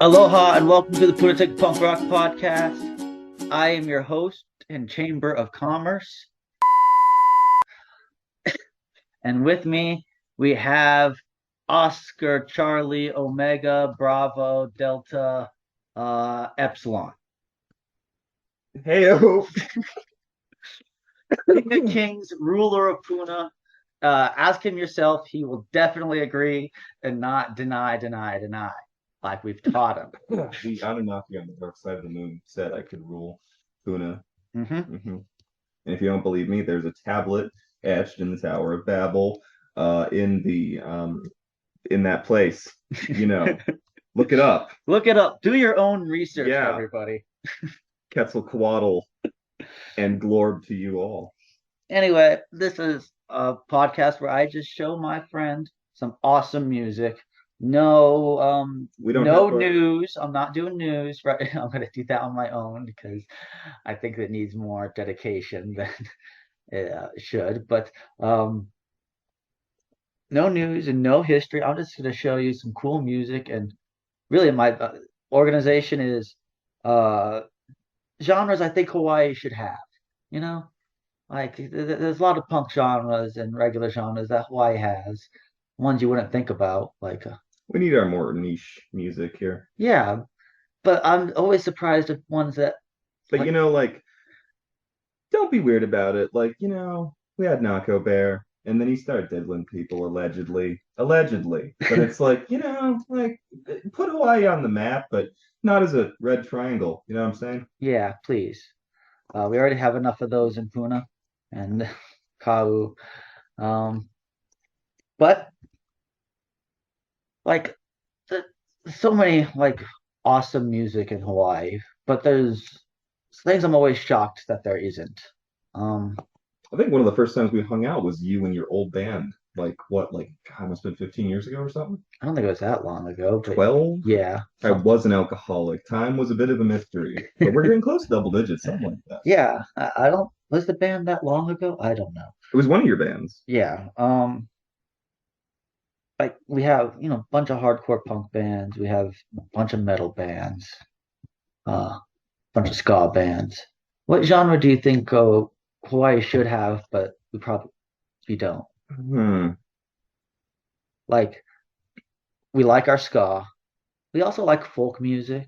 Aloha and welcome to the PUNAtic Punk Rock Podcast. I am your host and Chamber of Commerce. And with me, we have Oscar, Charlie, Omega, Bravo, Delta, Epsilon. Heyo. King of Kings, ruler of Puna. Ask him yourself. He will definitely agree and not deny, like we've taught him. The Anunnaki on the dark side of the moon said I could rule Puna. Mm-hmm. And if you don't believe me, there's a tablet etched in the Tower of Babel, in that place. Look it up. Look it up. Do your own research, Yeah. everybody. Quetzalcoatl and glorb to you all. Anyway, this is a podcast where I just show my friend some awesome music. No, no news. I'm not doing news, right? I'm gonna do that on my own because I think it needs more dedication than it should. But no news and no history. I'm just gonna show you some cool music, and really, my organization is genres I think Hawaii should have. You know, like there's a lot of punk genres and regular genres that Hawaii has, ones you wouldn't think about. Like, We need our more niche music here. yeah, but I'm always surprised at ones that. But don't be weird about it. We had Nako Bear, and then he started diddling people allegedly. Allegedly. But it's put Hawaii on the map, but not as a red triangle. You know what I'm saying? Yeah, please. We already have enough of those in Puna and Kau. But like the, so many like awesome music in Hawaii, but there's things I'm always shocked that there isn't. I think one of the first times we hung out was you and your old band. God, must have been 15 years ago or something? I don't think it was that long ago, but 12? yeah. I was an alcoholic. Time was a bit of a mystery, but we're getting close to double digits, something like that. Yeah, I don't. Was the band that long ago? I don't know. It was one of your bands. Yeah. Like we have, a bunch of hardcore punk bands. We have a bunch of metal bands, a bunch of ska bands. What genre do you think Hawaii should have, but we don't? Hmm. Like we like our ska. We also like folk music,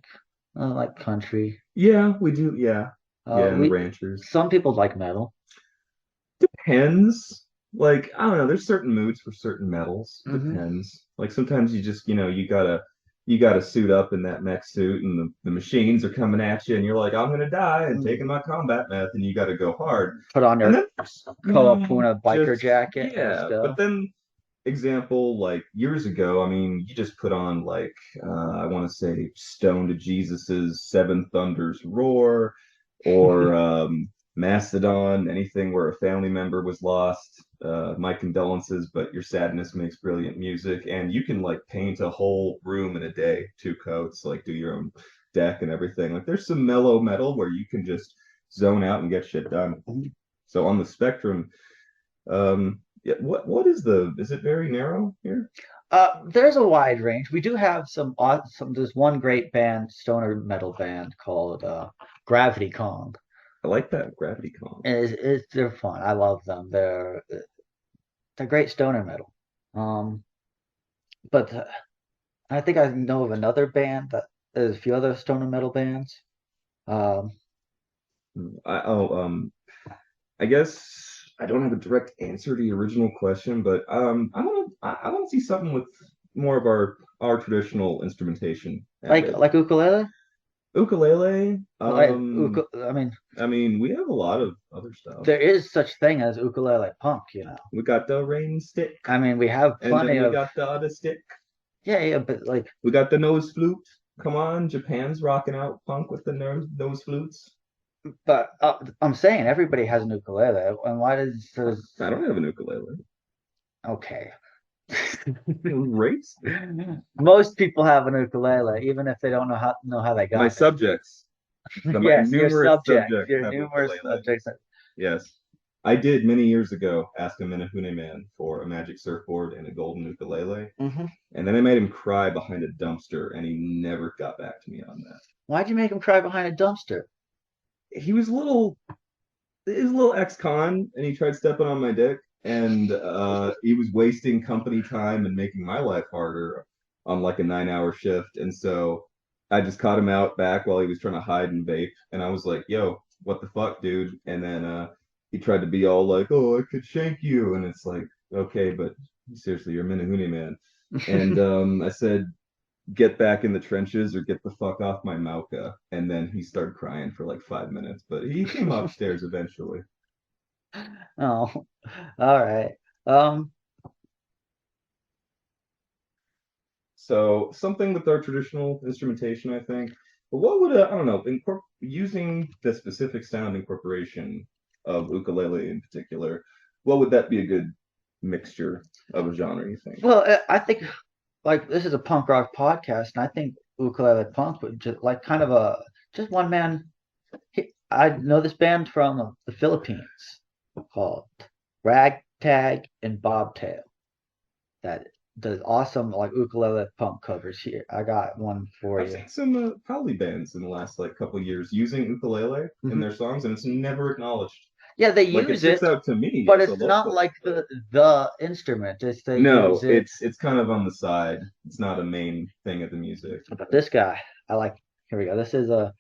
like country. Yeah, we do. Yeah. Yeah, and the We ranchers. Some people like metal. Depends. I don't know, there's certain moods for certain metals. Hmm. Depends. Like sometimes you just, you gotta suit up in that mech suit and the machines are coming at you and you're like, I'm gonna die and taking my combat meth and you gotta go hard. Put on And your then Koa biker just jacket and yeah, stuff. but then example, like years ago, I mean, you just put on I want to say Stone to Jesus's Seven Thunders Roar or Mastodon, anything where a family member was lost. My condolences, but your sadness makes brilliant music, and you can paint a whole room in a day, two coats, do your own deck and everything. There's some mellow metal where you can just zone out and get shit done. So on the spectrum, yeah, is it very narrow here? There's a wide range. We do have there's one great band, stoner metal band called Gravity Kong. I like that Gravity Kong. They're fun. I love them. They're great stoner metal. Um, but I think I know of another band that there's a few other stoner metal bands. Um, I oh I guess I don't have a direct answer to the original question, but I want to see something with more of our traditional instrumentation added. like ukulele. Ukulele. I mean, We have a lot of other stuff. there is such thing as ukulele punk. We got the rain stick, I mean, we have and plenty then we of got the other stick. yeah, but like We got the nose flute. Come on, Japan's rocking out punk with the nose flutes. But I'm saying everybody has an ukulele, and why does I don't have an ukulele. okay? Race Most people have an ukulele, even if they don't know how they got my it. subjects. My Yes, your numerous subject, subjects your have numerous ukulele. subjects. Yes. I did many years ago ask a Minahune man for a magic surfboard and a golden ukulele, Hmm. and then I made him cry behind a dumpster, and he never got back to me on that. Why'd you make him cry behind a dumpster? He was a little ex-con, and he tried stepping on my dick, and he was wasting company time and making my life harder on like a 9 hour shift, and so I just caught him out back while he was trying to hide and vape, and I was like, "Yo, what the fuck, dude?" And then he tried to be all like, "Oh, I could shank you," and it's like, "Okay, but seriously, you're a Minahune man." And I said, "Get back in the trenches or get the fuck off my Mauka." And then he started crying for like 5 minutes, but he came upstairs eventually. Oh, all right. Um, So something with our traditional instrumentation, I think. But what would I don't know, using the specific sound incorporation of ukulele in particular, what would that be a good mixture of a genre, you think? well, I think like this is a punk rock podcast, and I think ukulele punk would just like kind of a just one man. I know this band from the Philippines called Ragtag and Bobtail that does awesome like ukulele punk covers here. I got one for I've you. seen some poly bands in the last like couple years using ukulele in Hmm. their songs, and it's never acknowledged. Yeah, they Like it use sticks it, out to me but as a it's not local, like but the instrument. It's they use no, it. it's kind of on the side. It's not a main thing of the music. But this guy, I like. Here we go. This is a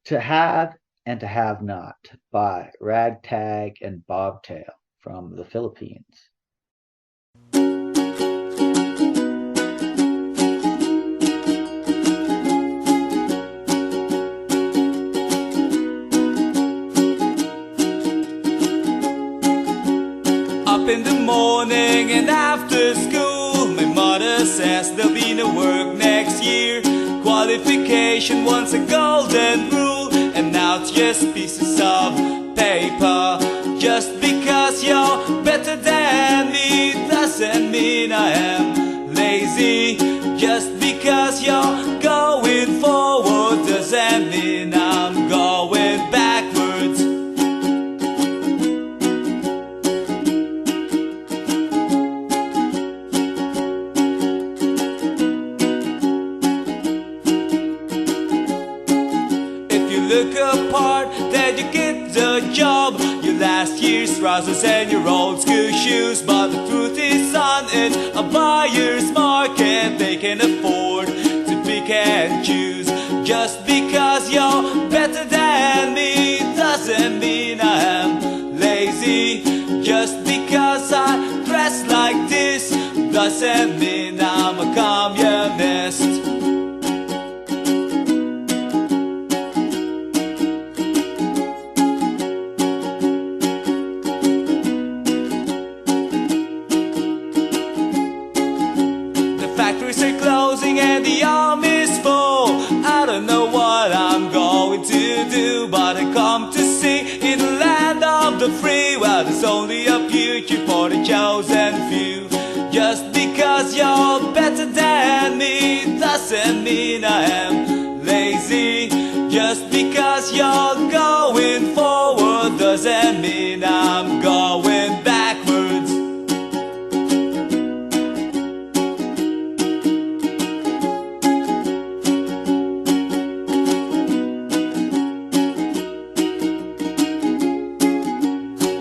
"To Have and to Have Not" by Ragtag and Bobtail from the Philippines. Up in the morning and after school, my mother says there'll be no work next year. Qualification once a golden rule, and now it's just pieces of paper. Just because you're better than me doesn't mean I am lazy. Just because you're going forward doesn't mean I'm going backwards. If you look apart, then you get the job. Your last year's trousers and your old school shoes. But the truth is, son, it's a buyer's market. They can afford to pick and choose. Just because you're better than me doesn't mean I am lazy. Just because I dress like this doesn't mean I'm a communist. The factories are closing and the army's full. I don't know what I'm going to do, but I come to see in the land of the free. Well, there's only a future for the chosen few. Just because you're better than me doesn't mean I am lazy. Just because you're going forward doesn't mean I'm going backwards.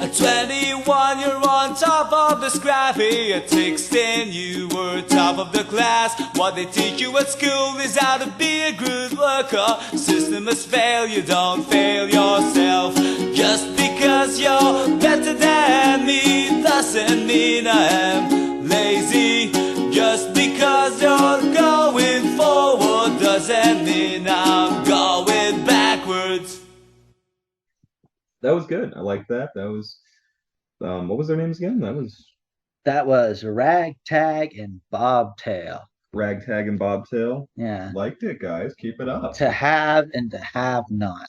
At 21 you're on top of the scrappy. At 16 you were top of the class. What they teach you at school is how to be a good worker. System has failed, you don't fail yourself. Just because you're better than me doesn't mean I am lazy. Just because you're going forward doesn't mean I'm going backwards. That was good. I like that. That was what was their names again? That was That was Ragtag and Bobtail. Ragtag and Bobtail. Yeah. Liked it, guys. Keep it up. To have and to have not.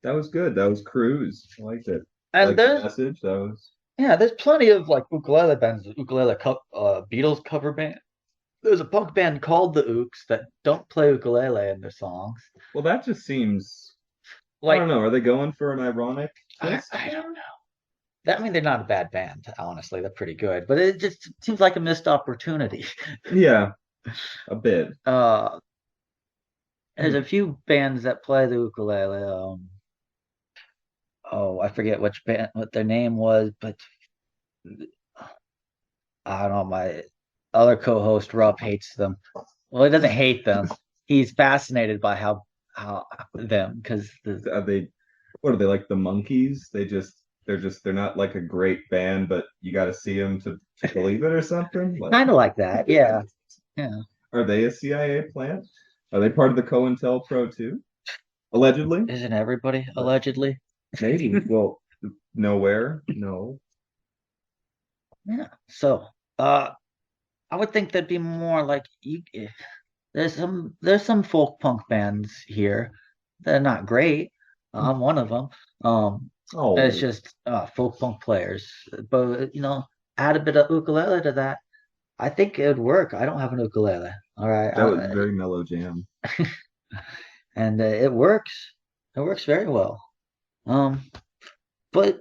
That was good. That was Cruise. I liked it. And Like the there's message. That was yeah, there's plenty of like ukulele bands, Beatles cover band. There's a punk band called the Ooks that don't play ukulele in their songs. well. That just seems. I Like don't know. Are they going for an ironic twist? I don't know. I mean, they're not a bad band, honestly. They're pretty good, but it just seems like a missed opportunity. Yeah, a bit. There's a few bands that play the ukulele. Oh, I forget which band, what their name was, but I don't know. My other co-host Rob hates them. Well, he doesn't hate them. He's fascinated by how them because Are they? What are they like? The Monkeys? They're not like a great band, but you got to see them to believe it or something. Like, kind of like that. Yeah, yeah. are they a CIA plant? Are they part of the COINTELPRO too? Allegedly? Isn't everybody allegedly? Maybe. Well, nowhere. No. Yeah. So, I would think there'd be more like there's some folk punk bands here. They're not great. I'm one of them. Oh, It's just folk punk players. But add a bit of ukulele to that. I think it would work. I don't have an ukulele. All right, that was very mellow jam. and it works. It works very well. Um, but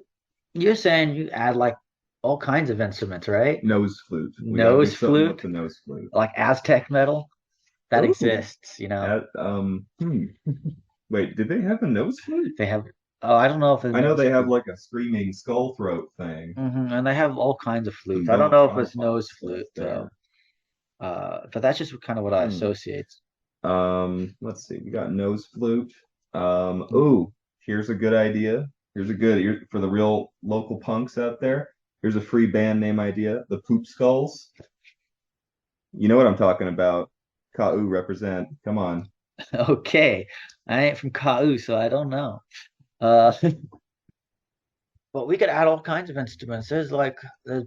you're saying you add like all kinds of instruments, right? Nose flute. We got to do Nose something with flute, the nose flute. like Aztec metal, that Ooh. exists. At, Wait, did they have a nose flute? They have. Oh, I don't know if it's I know nose they have flute. like a screaming skull throat thing. And they have all kinds of Some flutes. I don't bone know if chomp it's on nose stuff flute though. there. But that's just kind of what I Hmm. associate. Let's see. We got nose flute. Ooh, here's a good idea. Here's for the real local punks out there. Here's a free band name idea. The Poop Skulls. You know what I'm talking about. KU represent. Come on. Okay, I ain't from KU, so I don't know. Uh, but we could add all kinds of instruments. There's a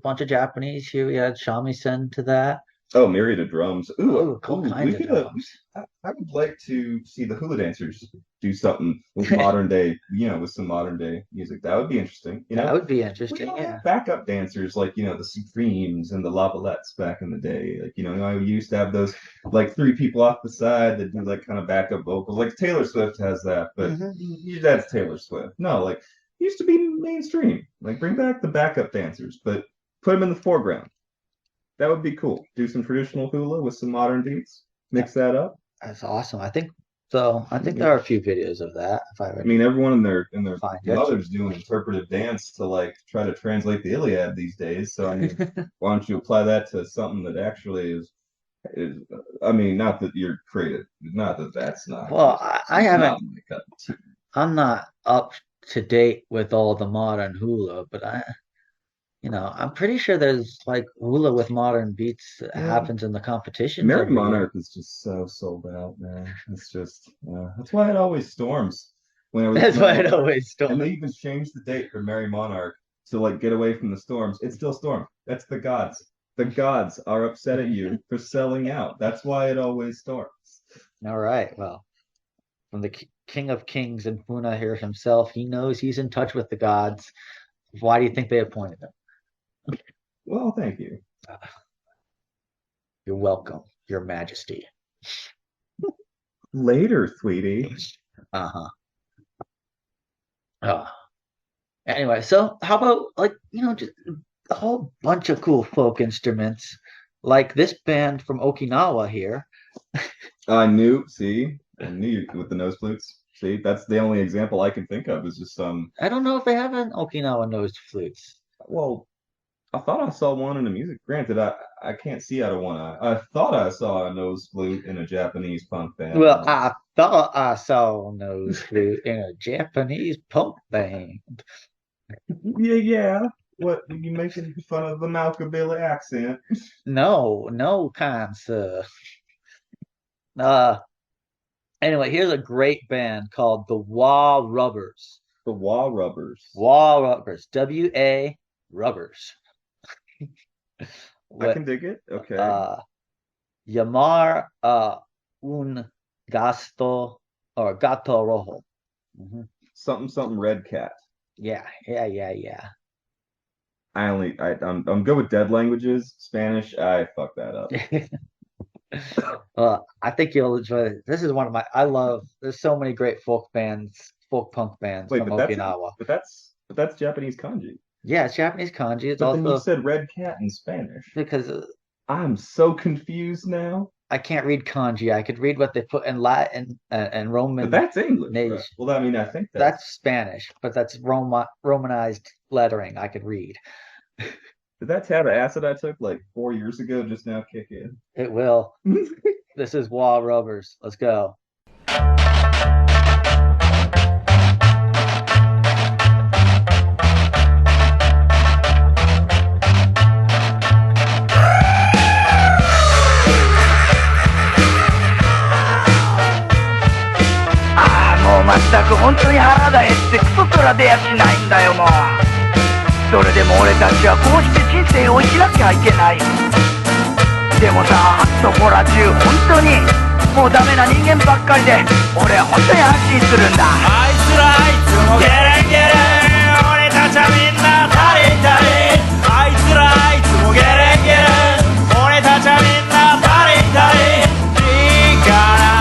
bunch of Japanese here. We had shamisen to that. Oh, myriad of drums. Oh, all kinds We of could. drums. I would like to see the hula dancers do something with modern day, with some modern day music. That would be interesting. That would be We interesting. don't Yeah. have backup dancers like the Supremes and the Lavalettes back in the day. Like I used to have those like three people off the side that do like kind of backup vocals. Like Taylor Swift has that, but that's Taylor Swift. No, like it used to be mainstream. Like bring back the backup dancers, but put them in the foreground. That would be cool. Do some traditional hula with some modern beats. Mix that up. That's awesome. I think so. I think there are a few videos of that. If I I mean, everyone in their find it. mothers doing interpretive dance to like try to translate the Iliad these days. So I mean, why don't you apply that to something that actually is I mean, not that you're creative, not that that's not. Well, I haven't. Not I'm not up to date with all the modern hula, but I'm pretty sure there's like hula with modern beats that happens in the competitions Merry every year. Monarch is just so sold out, man. It's just that's why it always storms whenever That's why it always and they storms. even changed the date for Merry Monarch to like get away from the storms. It's still storm. That's the gods. The gods are upset at you for selling out. That's why it always storms. All right. Well, from the King of Kings and Puna here himself, he knows he's in touch with the gods. Why do you think they appointed him? Well, thank you. You're welcome, Your Majesty. Later, sweetie. Uh-huh. Uh, anyway, so how about like, just a whole bunch of cool folk instruments, like this band from Okinawa here. I knew. See, I knew you with the nose flutes. See, that's the only example I can think of is just some. I don't know if they have an Okinawa nosed flutes. Well, I thought I saw one in the music. Granted, I can't see out of one eye. I thought I saw a nose flute in a Japanese punk band. Well, I thought I saw a nose flute in a Japanese punk band. Yeah. What you making fun of the Malkabilly accent? No, kind sir. Anyway, here's a great band called the Wah Rubbers. The Wah Rubbers. Wah Rubbers. W-A Rubbers. I can dig it. Okay. Llamar un gasto or gato rojo. Something red cat. Yeah. I'm good with dead languages. Spanish, I fuck that up. I think you'll enjoy it. This is one of there's so many great folk punk bands from Okinawa. But that's Japanese kanji. Yeah, it's Japanese kanji. It's But then you also said red cat in Spanish. because I'm so confused now. I can't read kanji. I could read what they put in Latin and But Roman. that's English, right? Nation. Well, I mean, I think That's Spanish, but that's Romanized lettering. I could read. did that tab of acid I took like 4 years ago just now kick in? It will. This is Wall Rubbers. Let's go. もう全く本当に腹が減ってクソすら出やしないんだよもう。それでも俺たちはこうして人生を生きなきゃいけない。でもさ、そこら中本当にもうダメな人間ばっかりで俺は本当に安心するんだ。あいつらいつもゲレンゲレン、俺たちはみんな足り足り。あいつらいつもゲレンゲレン、俺たちはみんな足り足り。力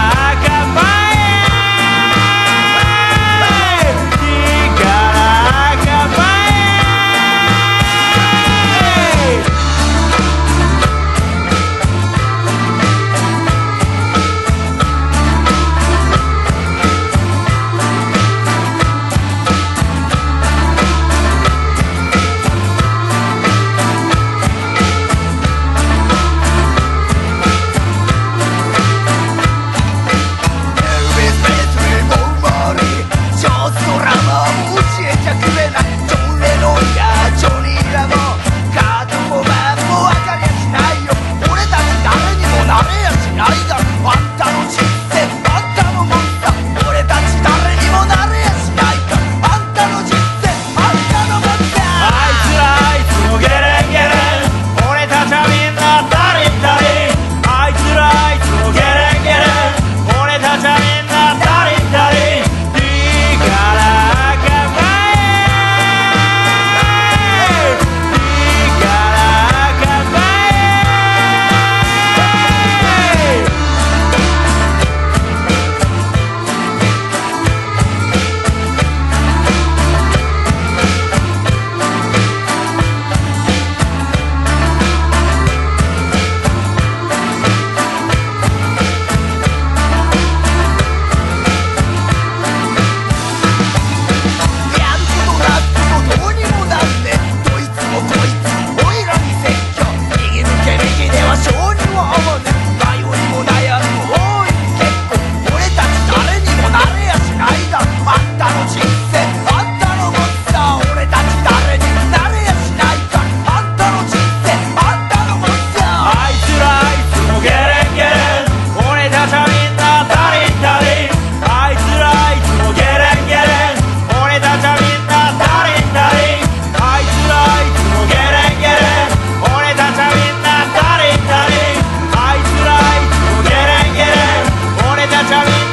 構え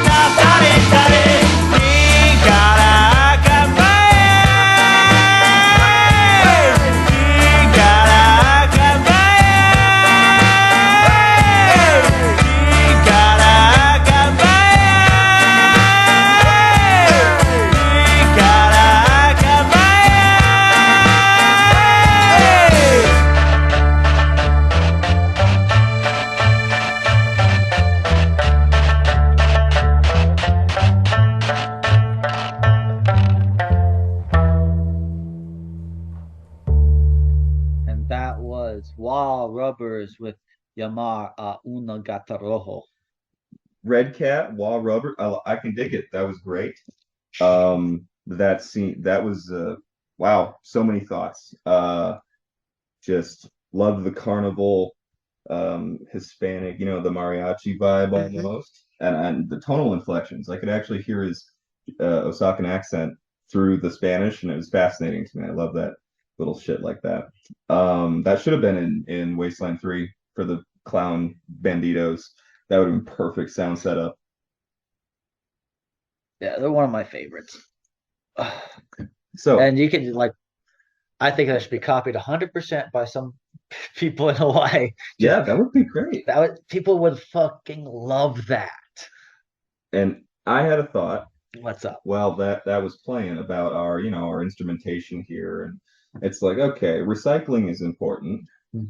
Wall Rubbers with Yamar Una Gata Rojo. Red Cat, Wall Rubber. I can dig it. That was great. That scene, that was wow, so many thoughts. Just love the carnival, Hispanic, the mariachi vibe almost, and the tonal inflections. I could actually hear his Osakan accent through the Spanish, and it was fascinating to me. I love that little shit like that. That should have been in Wasteland 3 for the clown banditos. That would have been perfect sound setup. Yeah, they're one of my favorites. So, and you can I think that should be copied 100% by some people in Hawaii. Yeah, that would be great. People would fucking love that. And I had a thought. What's up? Well, that was playing about our instrumentation here, and It's like, okay, recycling is important,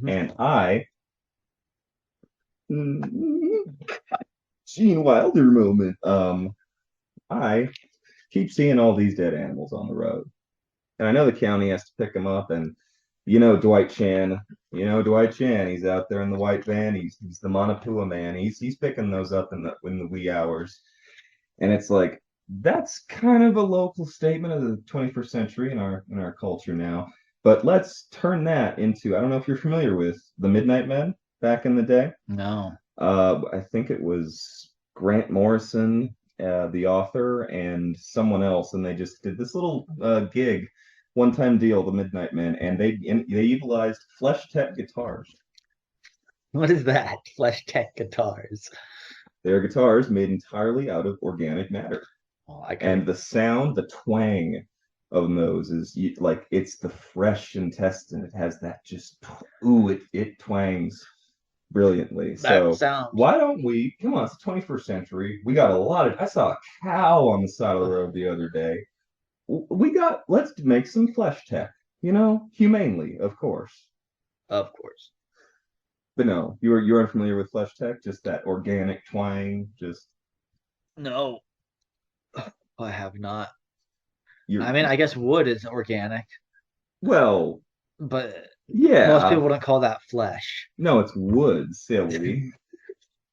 and Gene Wilder moment. I keep seeing all these dead animals on the road, and I know the county has to pick them up. And Dwight Chan. Dwight Chan. He's out there in the white van. He's the Manapua man. He's picking those up in the wee hours, and it's like that's kind of a local statement of the 21st century in our culture now. But let's turn that into, I don't know if you're familiar with the Midnight Men back in the day. No. I think it was Grant Morrison, the author, and someone else, and they just did this little gig, one-time deal, the Midnight Men, and they utilized Flesh Tech guitars. What is that? Flesh Tech guitars. They're guitars made entirely out of organic matter. Oh, and the sound, the twang of those is like it's the fresh intestine. It has that just it twangs brilliantly. So why don't we come on? It's the 21st century. We got a lot of. I saw a cow on the side of the road the other day. Let's make some Flesh Tech. Humanely, of course. Of course. But no, you're unfamiliar with Flesh Tech. Just that organic twang. Just no. I have not. I guess wood is organic. Well, but yeah, most people wouldn't call that flesh. No, it's wood, silly.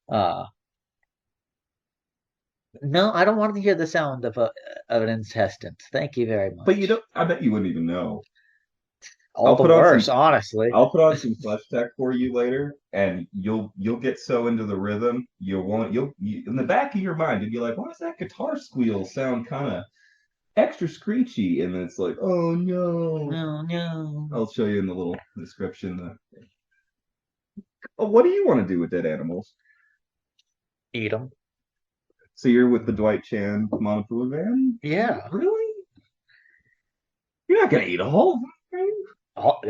No, I don't want to hear the sound of an intestine. Thank you very much. But you don't. I bet you wouldn't even know. Honestly. I'll put on some Flesh Tech for you later, and you'll get so into the rhythm you'll in the back of your mind you'll be like, why does that guitar squeal sound kind of extra screechy? And then it's like, oh no. I'll show you in the little description. What do you want to do with dead animals? Eat them. So you're with the Dwight Chan Manapua van? Yeah. Really? You're not gonna eat all of them, right?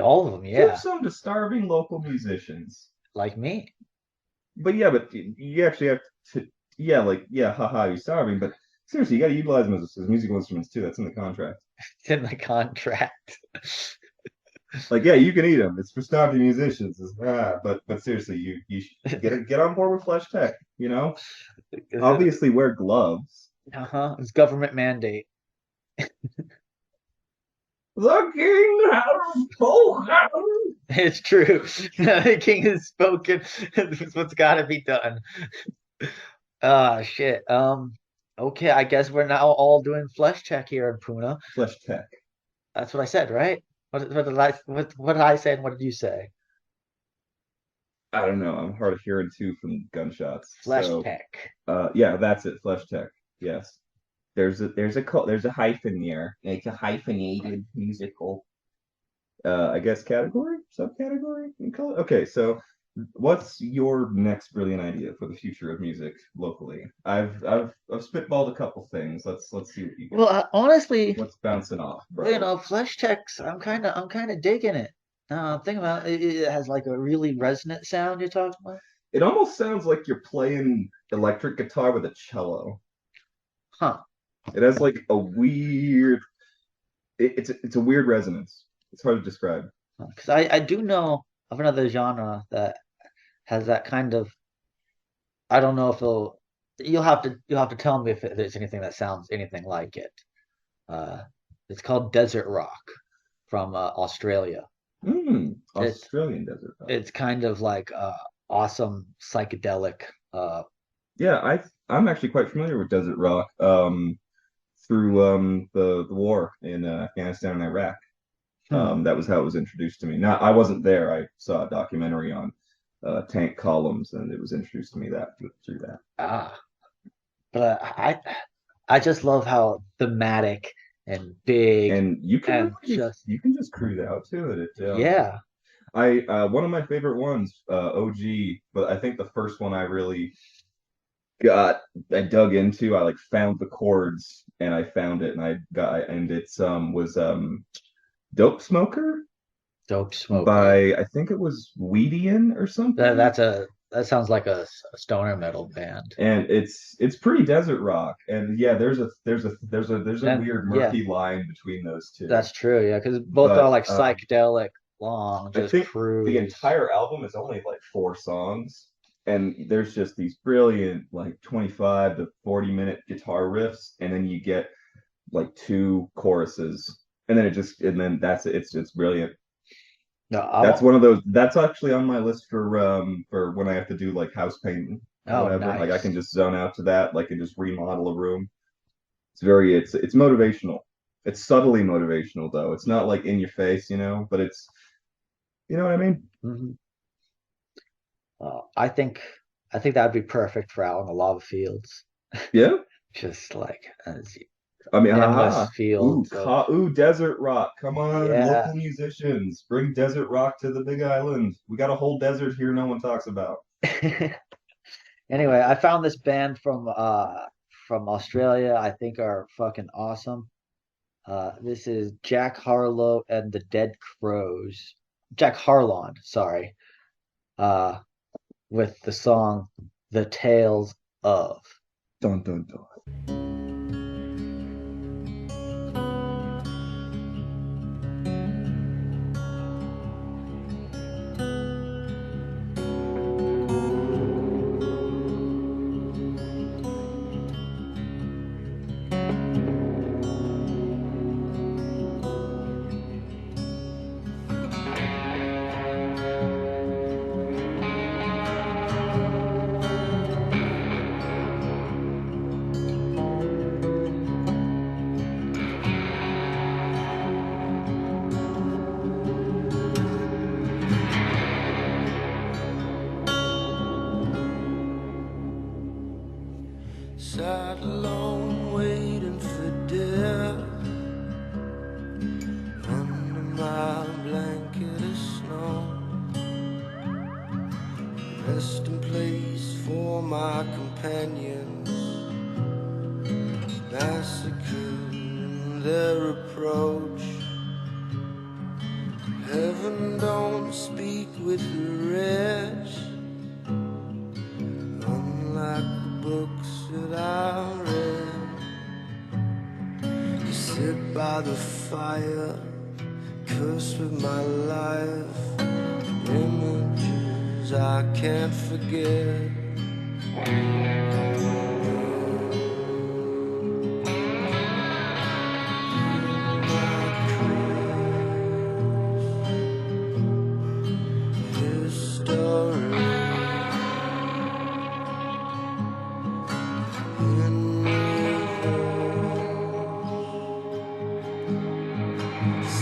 All of them, yeah. Give some to starving local musicians. Like me. But you actually have to, haha, you're starving, but seriously, you got to utilize them as musical instruments too. That's in the contract. It's in the contract. You can eat them. It's for starving musicians. But seriously, you should get on board with Flesh Tech. Obviously wear gloves. It's government mandate. The king has spoken. It's true. The king has spoken. This is what's got to be done. Shit. Okay, I guess we're now all doing Flesh Tech here in Puna. Flesh Tech. That's what I said, right? What did I say and what did you say? I don't know. I'm hard of hearing too from gunshots. Flesh Tech. Yeah, that's it. Flesh Tech. Yes. There's a hyphen there. It's a hyphenated musical, I guess subcategory. You call it. Okay, so what's your next brilliant idea for the future of music locally? I've spitballed a couple things. Let's see what you got. Well, honestly, what's bouncing off, bro? Flesh Tech's. I'm kind of digging it. Think about it. It has like a really resonant sound. You're talking about. It almost sounds like you're playing electric guitar with a cello. Huh. It has like a weird. It's a weird resonance. It's hard to describe. Because I do know of another genre that has that kind of. I don't know if you'll have to tell me if there's anything that sounds anything like it. It's called desert rock from Australia. Australian desert rock. It's kind of like awesome psychedelic. Yeah, I'm actually quite familiar with desert rock. Through the war in Afghanistan and Iraq. That was how it was introduced to me. Now, I wasn't there. I saw a documentary on tank columns, and it was introduced to me through that. But I just love how thematic and big, and you can just cruise out to it. Yeah. One of my favorite ones, OG, but I think the first one I really I dug into. I found the chords and I found it, and it's was Dope Smoker by I think it was Weedian or something. That's a that sounds like a stoner metal band. And it's pretty desert rock. And yeah, there's a And weird yeah, murky line between those two. that's true. Yeah, because both are But like psychedelic, long, I just think the cruise. entire album is only like 4 songs, and there's just these brilliant like 25 to 40 minute guitar riffs, and then you get like two choruses, and then that's it. It's brilliant. No, I That's won't. one of those. That's actually on my list for when I have to do like house painting or Oh, whatever. Like I can nice. just zone out to that, like and just remodel a room. It's motivational. It's subtly motivational though. It's not like in your face, but it's you know what I mean? Hmm. I think that would be perfect for out in the lava fields. Yeah. Just like I mean, endless haha. fields of Desert rock. Come on, yeah. local musicians, bring desert rock to the Big Island. We got a whole desert here no one talks about. Anyway, I found this band from Australia. I think are fucking awesome. This is Jack Harlow and the Dead Crows. Jack Harlon, sorry. Uh, with the song "The Tales of." Dun dun dun. Sat alone waiting for death under my blanket of snow. Resting place for my companions, massacred in their approach. Heaven don't speak with the rich, unlike the books that I read. You sit by the fire, cursed with my life, images I can't forget.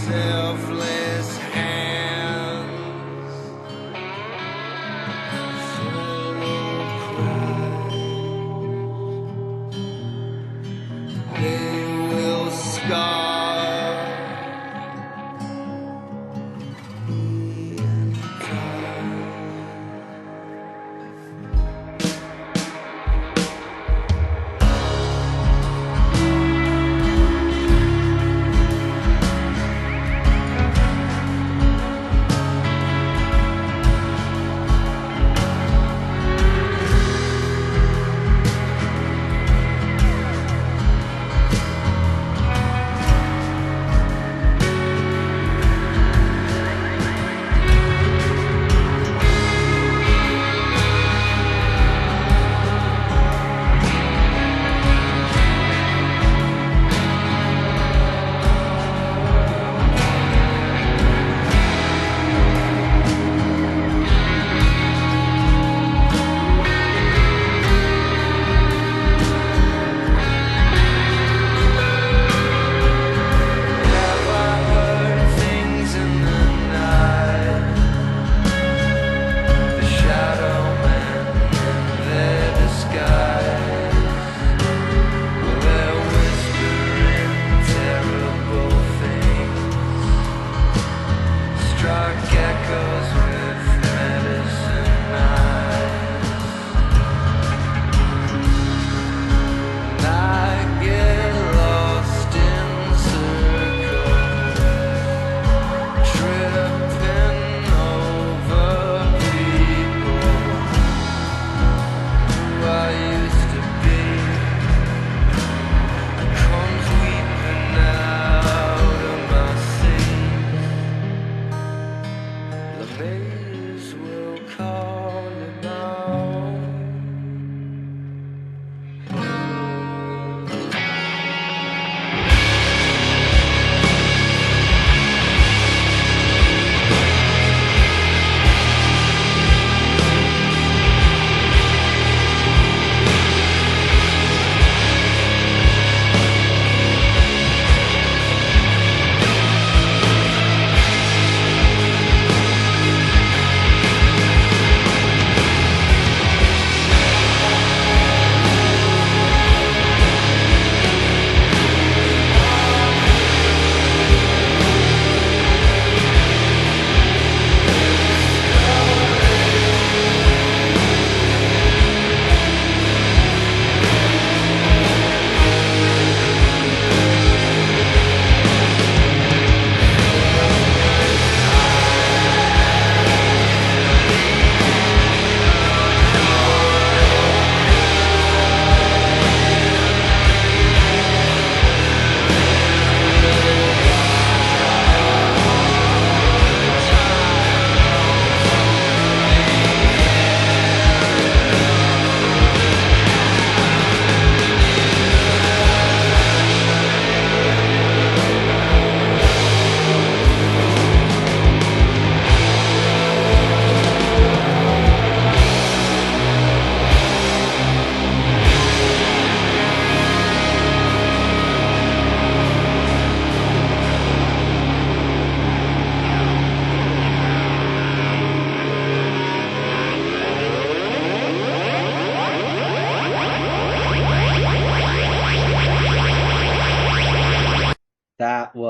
Selfless hands, fellow cry.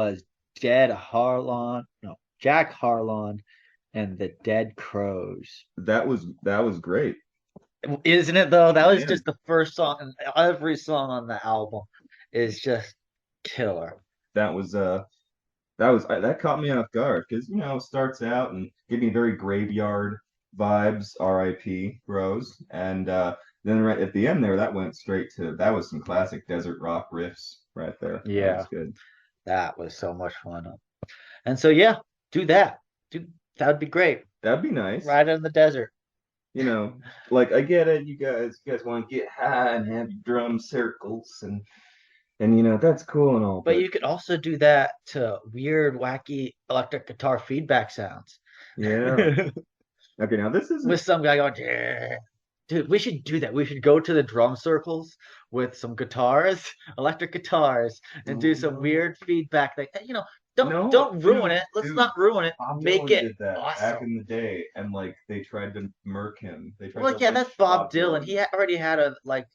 was Jack Harlon and the Dead Crows. That was great. Isn't it though? That was Yeah. just the first song, and every song on the album is just killer. That caught me off guard because it starts out and give me very graveyard vibes, R.I.P. Bros, and then right at the end there, that was some classic desert rock riffs right there. That Yeah, was good. that was so much fun. And so yeah, do that. That would be great. That'd be nice. Right in the desert. Like I get it, you guys want to get high and have drum circles and that's cool and all, But you could also do that to weird, wacky electric guitar feedback sounds. Yeah. Okay, now this is with some guy going, yeah. Dude, we should do that. We should go to the drum circles with some guitars, electric guitars, and do some weird feedback thing. Don't ruin it. Let's not ruin it. Bob Make Dylan it did that awesome. back in the day, and like they tried to murk him. That's Bob Dylan. He already had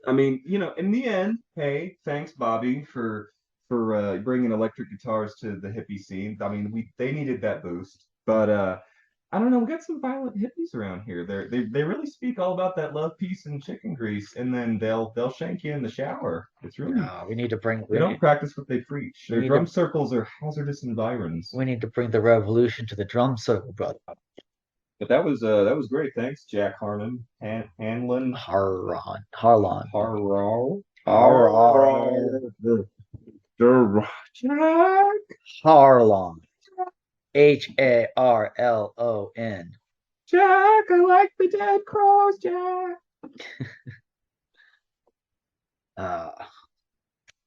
I mean, in the end, hey, thanks Bobby for bringing electric guitars to the hippie scene. I mean, they needed that boost, but I don't know. We got some violent hippies around here. They really speak all about that love, peace, and chicken grease, and then they'll shank you in the shower. It's really we need to bring. They don't practice what they preach. Their drum circles are hazardous environs. We need to bring the revolution to the drum circle, brother. But that was great. Thanks, Jack Harlan, Hanlon, Harlon. Jack Harlon. Harlon. Jack, I like the Dead Crows, Jack.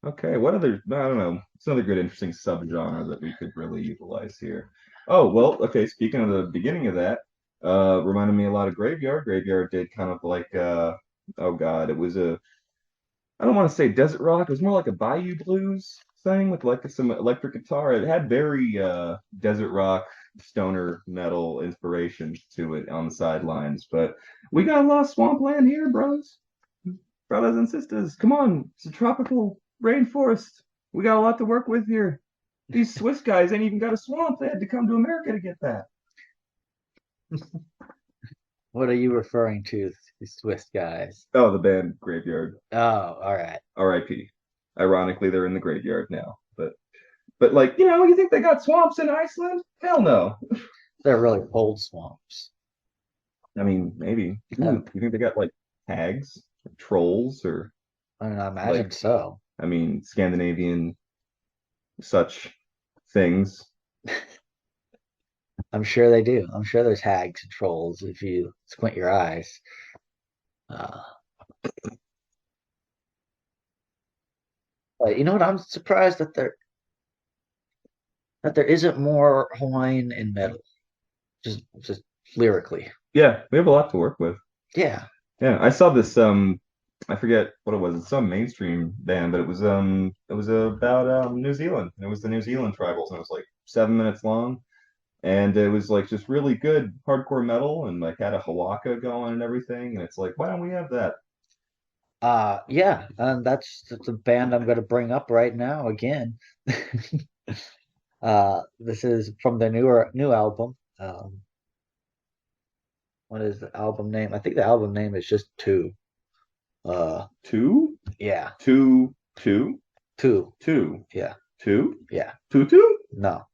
Okay, what other? I don't know. It's another good, interesting subgenre that we could really utilize here. Oh, well, okay. Speaking of the beginning of that, reminded me a lot of Graveyard. Graveyard did kind of like, oh God, it was I don't want to say desert rock. It was more like a Bayou blues thing with like some electric guitar. It had very desert rock, stoner metal inspiration to it on the sidelines. But we got a lot of swampland here, brothers and sisters. Come on, it's a tropical rainforest. We got a lot to work with here. These Swiss guys ain't even got a swamp. They had to come to America to get that. What are you referring to, these Swiss guys? Oh, the band Graveyard. Oh, all right. R.I.P. Ironically, they're in the graveyard now. But like, you think they got swamps in Iceland? Hell no. They're really cold swamps. I mean, maybe. You think they got like hags, or trolls, or I mean, I imagine so. I mean, Scandinavian such things. I'm sure they do. I'm sure there's hags and trolls if you squint your eyes. But you know what? I'm surprised that there isn't more Hawaiian in metal, just lyrically. Yeah, we have a lot to work with. Yeah. Yeah, I saw this. I forget what it was. It's some mainstream band, but it was about New Zealand. It was the New Zealand tribals, and it was like 7 minutes long. And it was like just really good hardcore metal and like had a hawaka going and everything. And it's like, why don't we have that? Yeah, and that's a band I'm going to bring up right now again. This is from the new album. What is the album name? I think the album name is just Two. Two? Yeah. Two. Yeah. Two? Yeah. Two? No.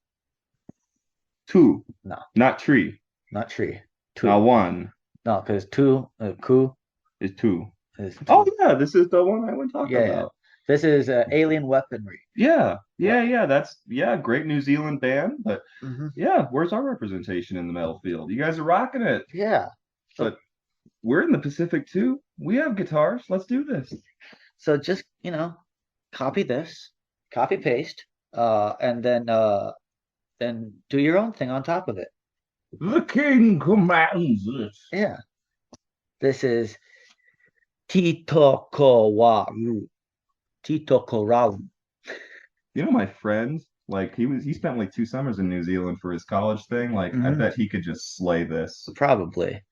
Two. No. Not tree. Not tree. Two. Not one. No, because two, ku is two. Is two. Oh yeah, this is the one I would talk about. Yeah. This is Alien Weaponry. Yeah. That's great New Zealand band, but where's our representation in the metal field? You guys are rocking it. Yeah. But we're in the Pacific too. We have guitars. Let's do this. So just copy this, copy paste, and then do your own thing on top of it. The king commands it. Yeah. This is Tito Kowaru. Tito Koraru. My friend, like he spent like 2 summers in New Zealand for his college thing. Like I bet he could just slay this. Probably.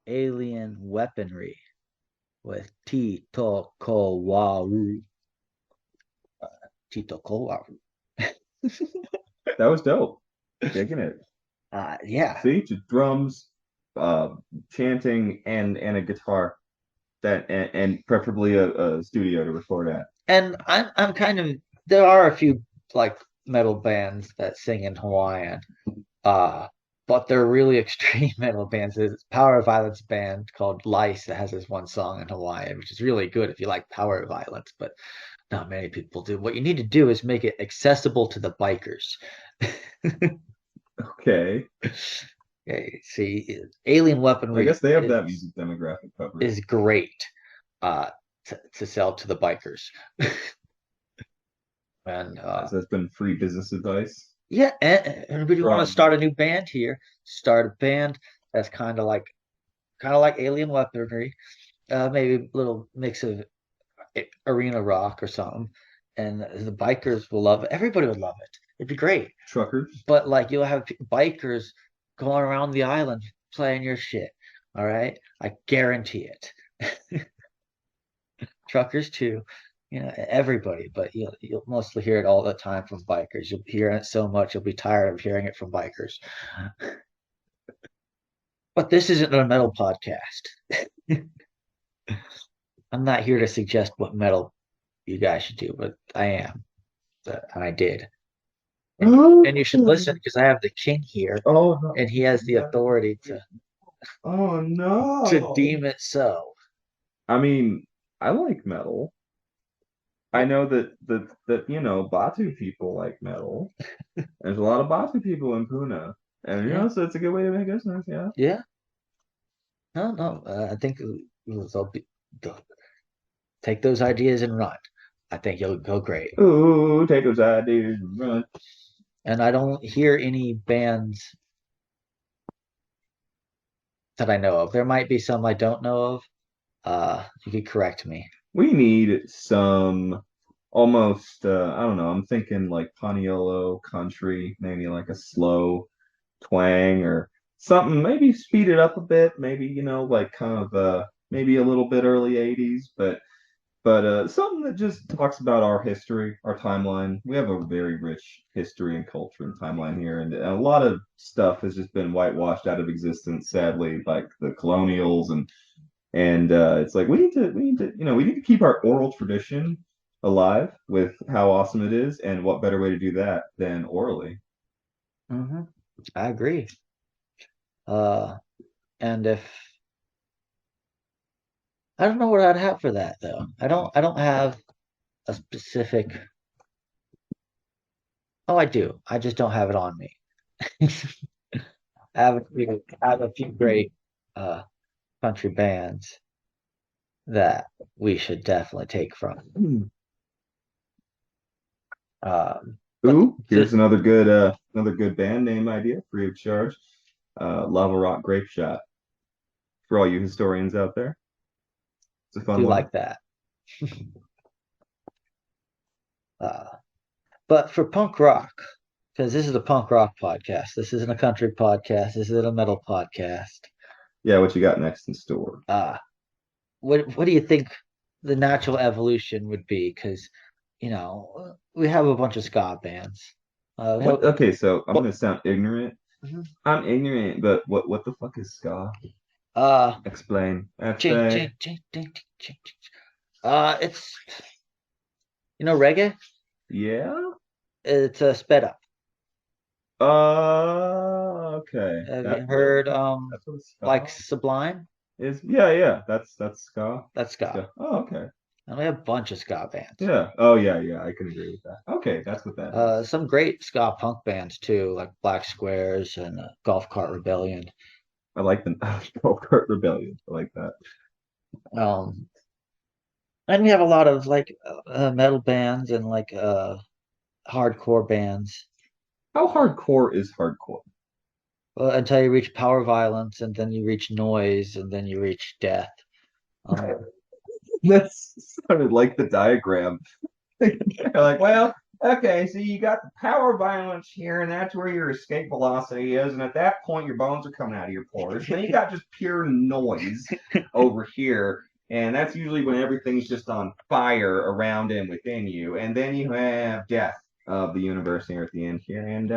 Alien Weaponry with Tito Kowaru. Tito Kowaru. That was dope. Digging it. Yeah. See, just drums, chanting, and a guitar, and preferably a studio to record at. And I'm kind of, there are a few like metal bands that sing in Hawaiian, but they're really extreme metal bands. There's a power violence band called Lice that has this one song in Hawaiian, which is really good if you like power violence, but not many people do. What you need to do is make it accessible to the bikers. Okay. Okay, see, Alien Weaponry. I guess they have that music demographic covered. Is great to sell to the bikers. And so that's been free business advice. Yeah, and if you want to start a new band here, start a band that's kind of like Alien Weaponry, maybe a little mix of arena rock or something, and the bikers will love it. Everybody would love it. It'd be great. Truckers, but like you'll have bikers going around the island playing your shit. All right, I guarantee it. Truckers too, everybody, but you'll mostly hear it all the time from bikers. You'll hear it so much you'll be tired of hearing it from bikers. But this isn't a metal podcast. I'm not here to suggest what metal you guys should do, but I am, and I did. And you should listen because I have the king here, and he has the authority to. Oh no! To deem it so. I mean, I like metal. I know that Batu people like metal. There's a lot of Batu people in Puna, and so it's a good way to make business. Yeah. Yeah. No. I think they'll take those ideas and run. I think you'll go great. Ooh, take those ideas and run. and I don't hear any bands that I know of. There might be some I don't know of. You could correct me. We need some almost I don't know, I'm thinking like Paniolo country, maybe like a slow twang or something, maybe speed it up a bit, maybe, like kind of maybe a little bit early 80s, but something that just talks about our history, our timeline. We have a very rich history and culture and timeline here, and a lot of stuff has just been whitewashed out of existence, sadly, like the colonials and it's like we need to keep our oral tradition alive with how awesome it is, and what better way to do that than orally? Hmm. I agree. Uh, and if I don't know what I'd have for that though. I don't have a specific. Oh, I do. I just don't have it on me. I have a few great uh country bands that we should definitely take from. But Ooh, here's the, another good band name idea, free of charge. Lava Rock Grape Shot. For all you historians out there, it's a fun do one. like that. Uh, but for punk rock, because this is a punk rock podcast. This isn't a country podcast. This isn't a metal podcast. Yeah, what you got next in store? Uh, what do you think the natural evolution would be? Because we have a bunch of ska bands. What? Okay, so I'm gonna sound ignorant. Mhm. I'm ignorant, but what the fuck is ska? uh, Explain. ching, Explain. ching, ching, ching, ching, ching, ching. It's reggae. Yeah. It's sped up. Okay. Have you That's heard what like ska Sublime? is. Yeah, yeah. That's ska. That's ska. Ska. Oh, okay. And we have a bunch of ska bands. Yeah. Oh, yeah, yeah. I can agree with that. Okay, that's what that is. Some great ska punk bands too, like Black Squares and Golf Cart Rebellion. I like the Golf Cart Rebellion. I like that. Um, and we have a lot of like metal bands and like hardcore bands. How hardcore is hardcore? Well, until you reach power violence, and then you reach noise, and then you reach death. Um, That's sounded like the diagram. Like, well, okay, so you got the power violence here, and that's where your escape velocity is, and at that point, your bones are coming out of your pores. Then you got just pure noise over here, and that's usually when everything's just on fire around and within you. And then you have death of the universe here at the end here, and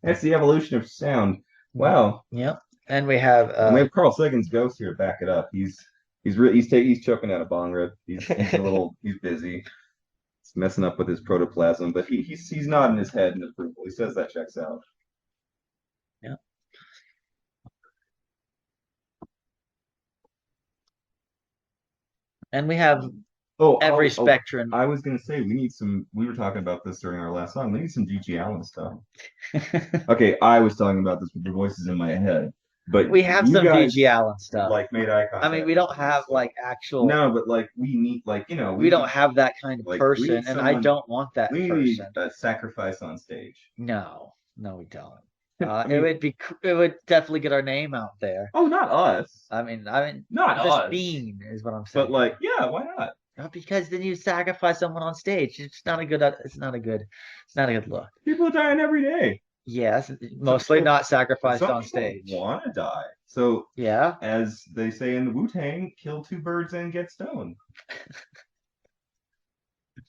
that's the evolution of sound. Wow. yep. And we have And we have Carl Sagan's ghost here to back it up. He's choking out a bong rip. He's busy. It's messing up with his protoplasm, but he's nodding his head in approval. He says that checks out. yeah. And we have every spectrum. I was gonna say we need some. We were talking about this during our last song. We need some GG Allen stuff. Okay, I was talking about this with the voices in my head, but we have you some guys, GG Allen stuff. like, made eye contact. I mean, we don't have like actual. No, but like we need, like, we don't have that kind of like, person, and I don't want that we need person. a sacrifice on stage. No, we don't. I It mean, would definitely get our name out there. oh, not us. I mean, Not the us. Bean is what I'm saying. But like, yeah, why not? Because then you sacrifice someone on stage. It's not a good. It's not a good look. People are dying every day. Yes, mostly not sacrificed Some on people stage. want to die. So, yeah, as they say in the Wu-Tang, kill two birds and get stoned.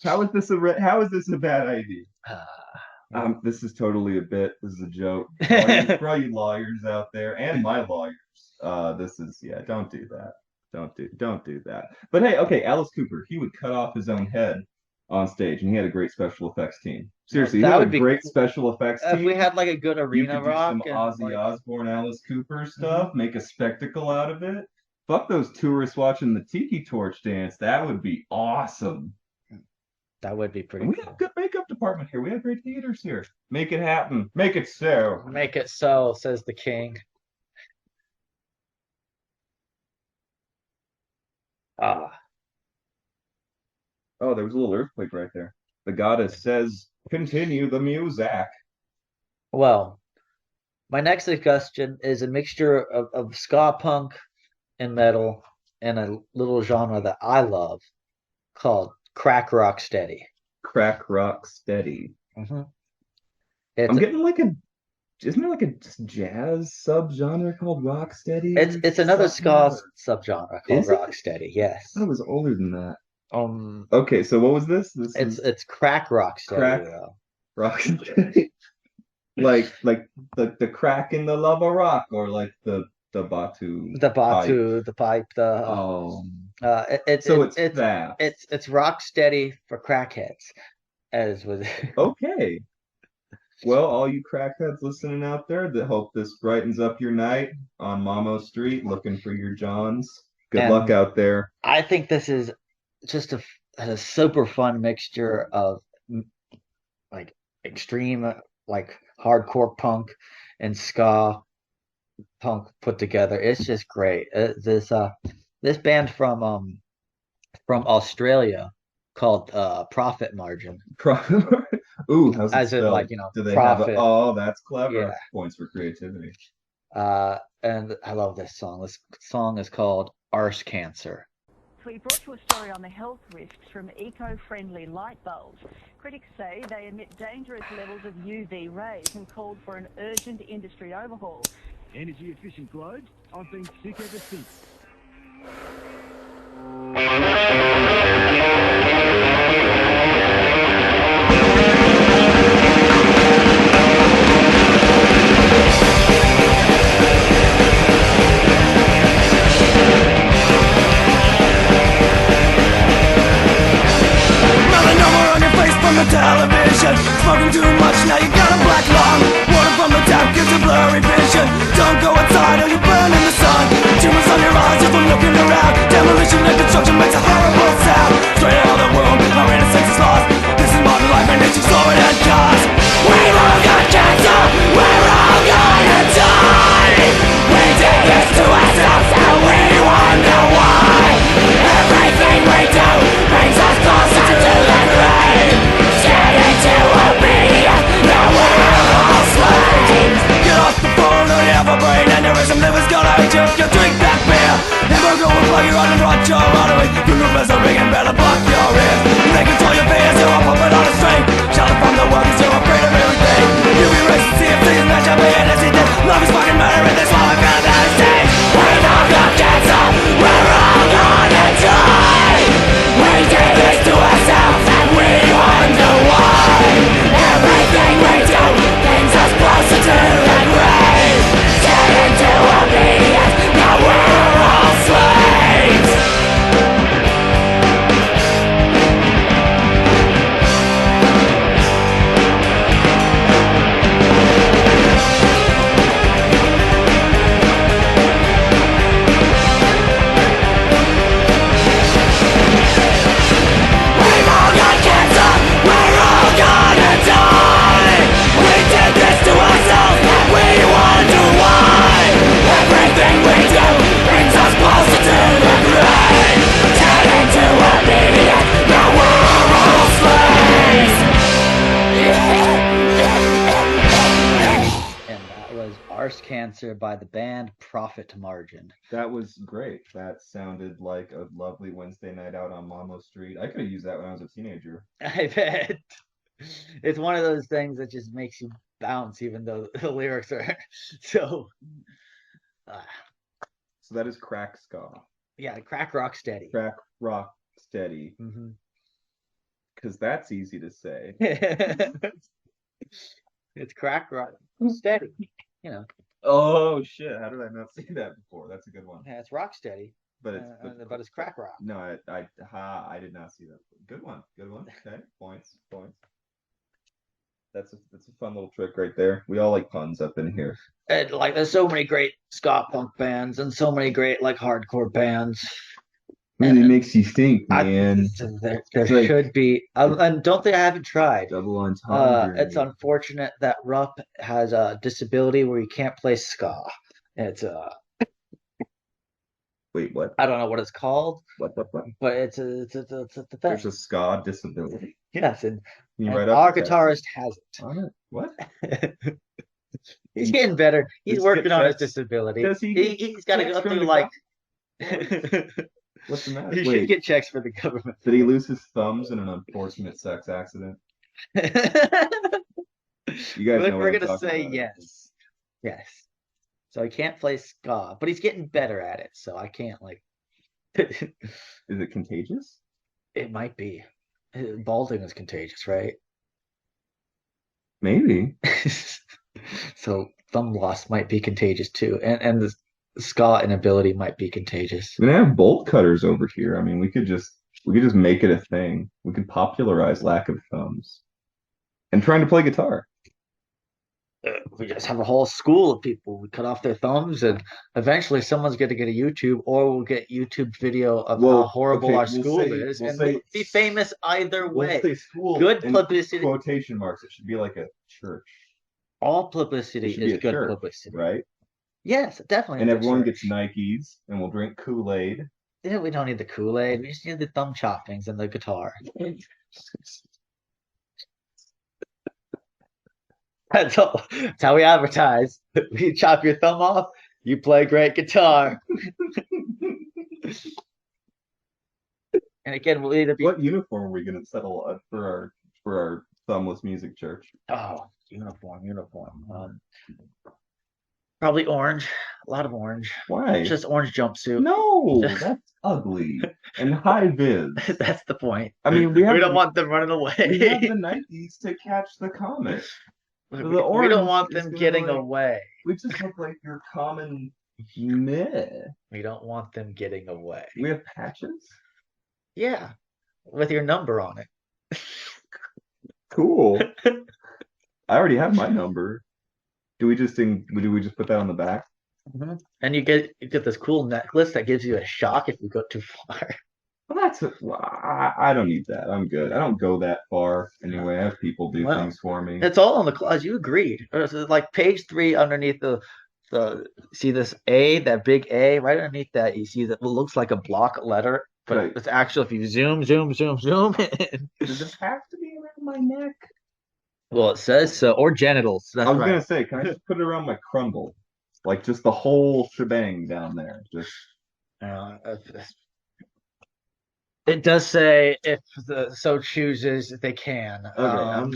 How is this a bad idea? This is totally a bit. This is a joke. For all you lawyers out there and my lawyers, this is, yeah. Don't do that. Don't do that. But hey, okay, Alice Cooper, he would cut off his own head on stage, and he had a great special effects team. Seriously, that he had would a be great special effects team. If we had like a good You arena could do rock some and Ozzy Osbourne, Alice Cooper stuff, make a spectacle out of it. Fuck those tourists watching the Tiki Torch dance. That would be awesome. that would be pretty. We cool. have a good makeup department here. We have great theaters here. Make it happen. Make it so. Make it so, says the king. Ah, Oh, there was a little earthquake right there. The goddess says, "Continue the music." Well, my next suggestion is a mixture of ska punk and metal and a little genre that I love called crack rock steady. Crack rock steady. Hmm I'm It's getting like a isn't there like a jazz subgenre called rock steady or it's another something? ska subgenre called Is it? rock steady. I thought Yes. it was older than that. Um, Okay, so what was this? This it's is it's crack rock steady crack though. rock steady. Like the crack in the lava rock or like the Batu The pipe. batu, the pipe, the Oh, it, it, so it it's it's fast. it's rock steady for crackheads, as with Okay. Well, all you crackheads listening out there that hope this brightens up your night on Mamo Street looking for your Johns. Good luck and out there. I think this is just a super fun mixture of like extreme like hardcore punk and ska punk put together. It's just great. This band from Australia called Profit Margin, Pro- Ooh, how's it as in like spelled? Do they have a? profit. Oh, that's Yeah. clever. Points for creativity. And I love this song. This song is called Arse Cancer. We brought you a story on the health risks from eco-friendly light bulbs. Critics say they emit dangerous levels of UV rays and called for an urgent industry overhaul. Energy efficient globes? I've been sick ever since. Melanoma on your face from the television. Smoking too much, now you got a black lung. Water from the tap gives you blurry vision. Don't go outside or you burn in the sun. Tumors on your eyes just from looking around. Demolition and destruction makes a horrible sound. Straight out of the womb, our innocence is lost. This is modern life and it's exorbitant cost. We've all got cancer, we're all gonna die. We did this to ourselves and we wonder why. Everything we do brings us closer to the grave. Scared into obedience, now we're all slaves. Get off the phone or you have a brain aneurysm. Liver's gonna hurt you if you drink that beer. Hamburger will plug your artery, rot your artery. Funeral bells are ringing, better block your ears. They control your fears, you're a puppet on a string. Shouting from the world, cause you're afraid of everything. You be racist, see if things that you're being as he did. Love is fucking murder and that's why I found that stage. We've all got cancer, we're all gonna die. We did this to ourselves and we wonder why. Everything we do brings us closer to the grave. Get into obedience, now we're all slaves. We've all got cancer, we're all gonna die. We did this to ourselves and we wonder why. Everything we do brings us closer to the grave. Turn into obedience, now we're all slaves. And that was Arse Cancer by the band Profit Margin. That was great. That sounded like a lovely Wednesday night out on Mamo Street. I could have used that when I was a teenager. I bet. It's one of those things that just makes you bounce, even though the lyrics are so. Uh, So that is crack ska. yeah, crack rock steady. Crack rock steady. Mhm. Because that's easy to say. It's crack rock steady. You know, Oh shit! How did I not see that before? That's a good one. yeah, it's rock steady, But it's but it's crack rock. no, I did not see that. Good one. Good one. Okay, points. That's a fun little trick right there. We all like puns up in here. And like, there's so many great ska punk bands and so many great like hardcore bands. Really makes you think, I- man. There It's like- should be, and don't think I haven't tried. Double entendre. It's unfortunate that Rupp has a disability where he can't play ska. It's Wait, what? I don't know what it's called, What? but it's a thing. There's a ska disability. Yes, Can you and write up our the text guitarist has on it? What? it. He's getting better. He's Does he working get on his checks? disability. Does he get He's got to checks go from through the like. What's the matter? He should Wait, get checks for the government. did he lose his thumbs in an unfortunate sex accident? You guys know what We're I'm gonna talking say about. yes. Yes. So he can't play ska, but he's getting better at it. So I can't like. Is it contagious? It might be. Balding is contagious, right? Maybe. So thumb loss might be contagious too, and the ska inability might be contagious. We're gonna have bolt cutters over here. I mean, we could just make it a thing. We could popularize lack of thumbs and trying to play guitar. We just have a whole school of people. We cut off their thumbs, and eventually someone's going to get a YouTube, or we'll get YouTube video of how horrible our school is, and we'll be famous either way. We'll say school Good in publicity. quotation marks. It should be like a church. All publicity It should be is a good church, publicity, right? Yes, definitely. And it's a everyone church. gets Nikes, and we'll drink Kool-Aid. Yeah, we don't need the Kool-Aid. We just need the thumb choppings and the guitar. That's how we advertise. You chop your thumb off, you play great guitar. And again, we'll either be What uniform are we gonna settle for our thumbless music church? uniform. Probably orange. A lot of orange. Why? Just orange jumpsuit. No, that's ugly and high vis. That's the point. I mean, We don't want them running away. We have the Nikes to catch the comet. We The don't orange want is them gonna, getting like- away. We just look like your common meh. We don't want them getting away. We have patches. Yeah, with your number on it. Cool. I already have my number. Do we just put that on the back? Mhm. And you get this cool necklace that gives you a shock if you go too far. Well, I don't need that. I'm good. I don't go that far anyway. I have people do Well, things for me. It's all on the clause. You agreed. So like page 3 underneath the see this A, that big A, right underneath that you see that looks like a block letter, but Right. it's actually if you zoom. Does it have to be around my neck? Well, it says so, or genitals. That's I was right. gonna say, can I just put it around my crumble? Like just the whole shebang down there. Just It does say if the so chooses they can. okay.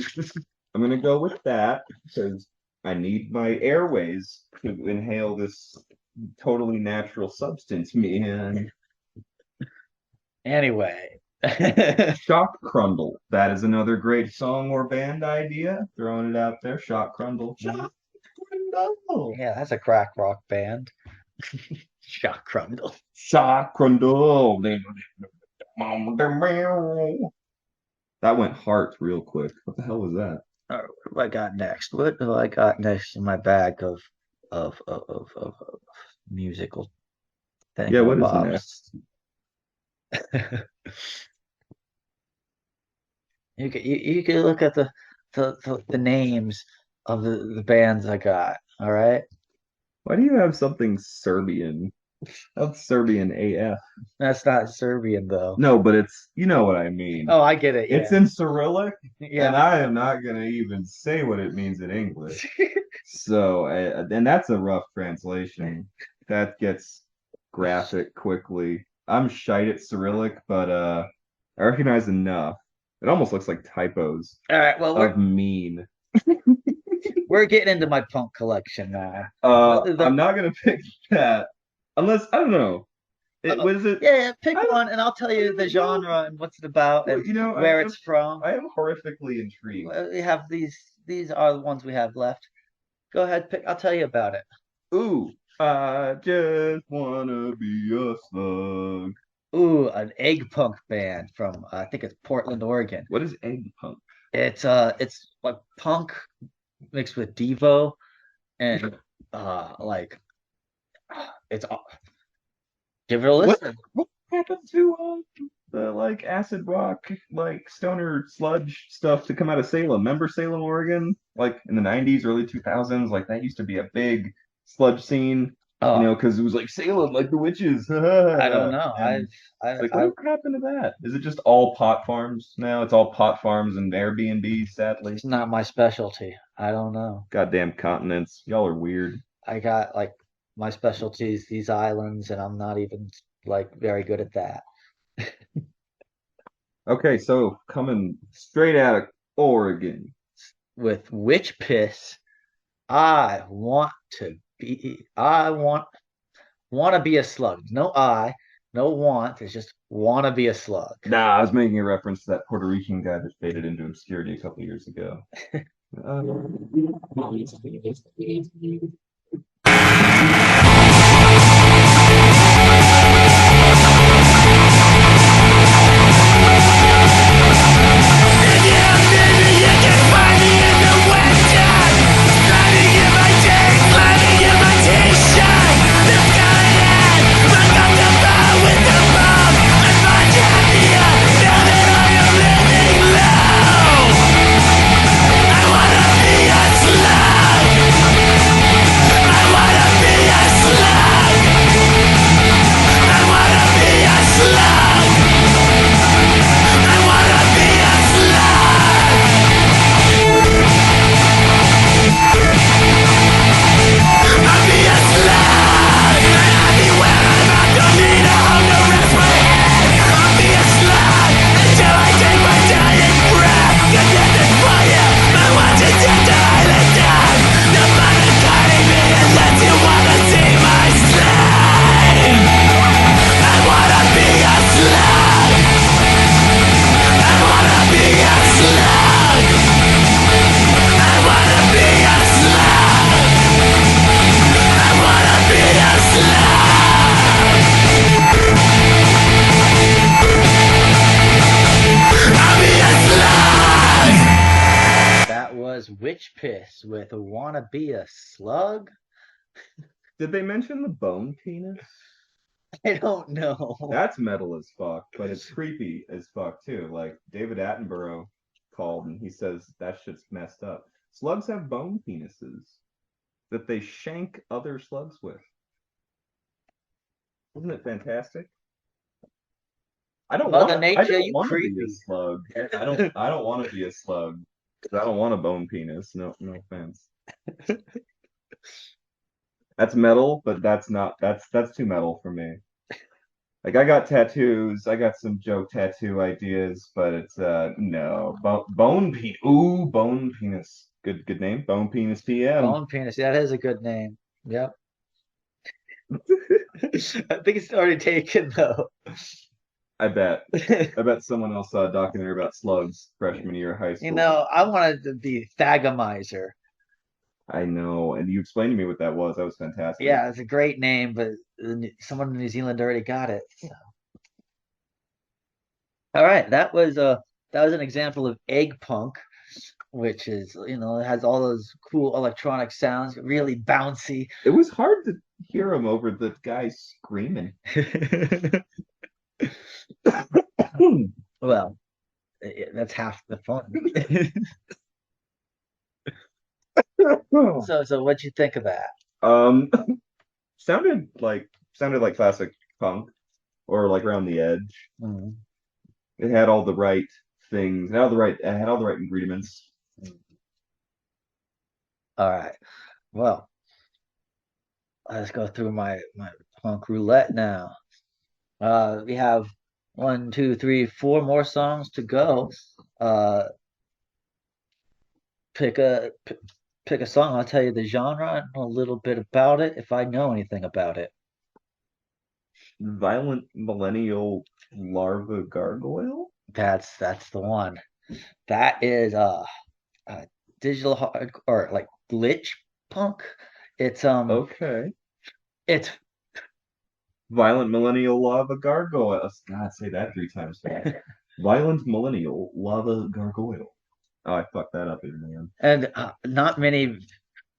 I'm gonna go with that because I need my airways to inhale this totally natural substance, man. Anyway. Shock Crundle. That is another great song or band idea. Throwing it out there. Shock Crundle. Shock Crundle. Yeah, that's a crack rock band. Shock Crundle. Shock Crundle. That went heart real quick. What the hell was that? What do I got next? What do I got next in my bag of musical things? Yeah, what is next? You can look at the names of the bands I got. All right, Why do you have something Serbian? That's Serbian AF. that's not Serbian though. No, but it's, you know what I mean. Oh, I get it. Yeah. It's in Cyrillic, and Yeah. I am not gonna even say what it means in English. So, and that's a rough translation. That gets graphic quickly. I'm shite at Cyrillic, but I recognize enough. It almost looks like typos All right. Well, of mean. we're getting into my punk collection now. I'm not gonna pick that unless I don't know. What is it? Yeah, pick I don't- one, and I'll tell you the genre and what's it about Well, and you know, where it's from. I am horrifically intrigued. We have these. These are the ones we have left. Go ahead, pick. I'll tell you about it. Ooh, I just wanna be a slug. Ooh, an egg punk band from I think it's Portland, Oregon. What is egg punk? It's like punk mixed with Devo and like it's give it a listen. What happened to the like acid rock, like stoner sludge stuff to come out of Salem? Remember Salem, Oregon? Like in the 90s, early 2000s, like that used to be a big sludge scene. Oh, because it was like Salem, like the witches. I don't know. And it's like, I whatever happened to that? Is it just all pot farms now? It's all pot farms and Airbnb, sadly. it's not my specialty. I don't know. Goddamn continents. Y'all are weird. I got like my specialties, these islands, and I'm not even like very good at that. Okay, so coming straight out of Oregon. With witch piss, I want to be a slug. No I, no want. It's just want to be a slug. Nah, I was making a reference to that Puerto Rican guy that faded into obscurity a couple years ago. Uh, That was witch piss with wanna be a slug. did they mention the bone penis? I don't know. That's metal as fuck, but it's creepy as fuck too. Like David Attenborough called and he says that shit's messed up. Slugs have bone penises that they shank other slugs with. Isn't it fantastic? Mother I Nature, don't you want to be a creepy. slug. I don't want to be a slug. 'Cause I don't want a bone penis. No offense. That's metal, but that's too metal for me. Like I got tattoos, I got some joke tattoo ideas, but it's no bone penis. Ooh, bone penis. Good name, bone penis PM. Bone penis. That is a good name. Yep. I think it's already taken though. I bet. I bet someone else saw a documentary about slugs freshman year of high school. I wanted to be Thagomizer. I know, and you explained to me what that was. That was fantastic. Yeah, it's a great name, but someone in New Zealand already got it. So. All right, that was an example of egg punk, which is it has all those cool electronic sounds, really bouncy. It was hard to hear him over the guy screaming. Well, that's half the fun. So what'd you think of that? Um, sounded like classic punk or like around the edge. Mm. It had all the right things. It had all the right ingredients. All right. Well, let's go through my punk roulette now. We have one, two, three, four more songs to go. Uh, pick a p- pick a song. I'll tell you the genre and a little bit about it if I know anything about it. Violent millennial larva gargoyle. That's the one. That is digital hard or like glitch punk. It's Okay. it's Violent millennial lava gargoyle. God, say that three times fast. Violent millennial lava gargoyle. Oh, I fucked that up even again. and not many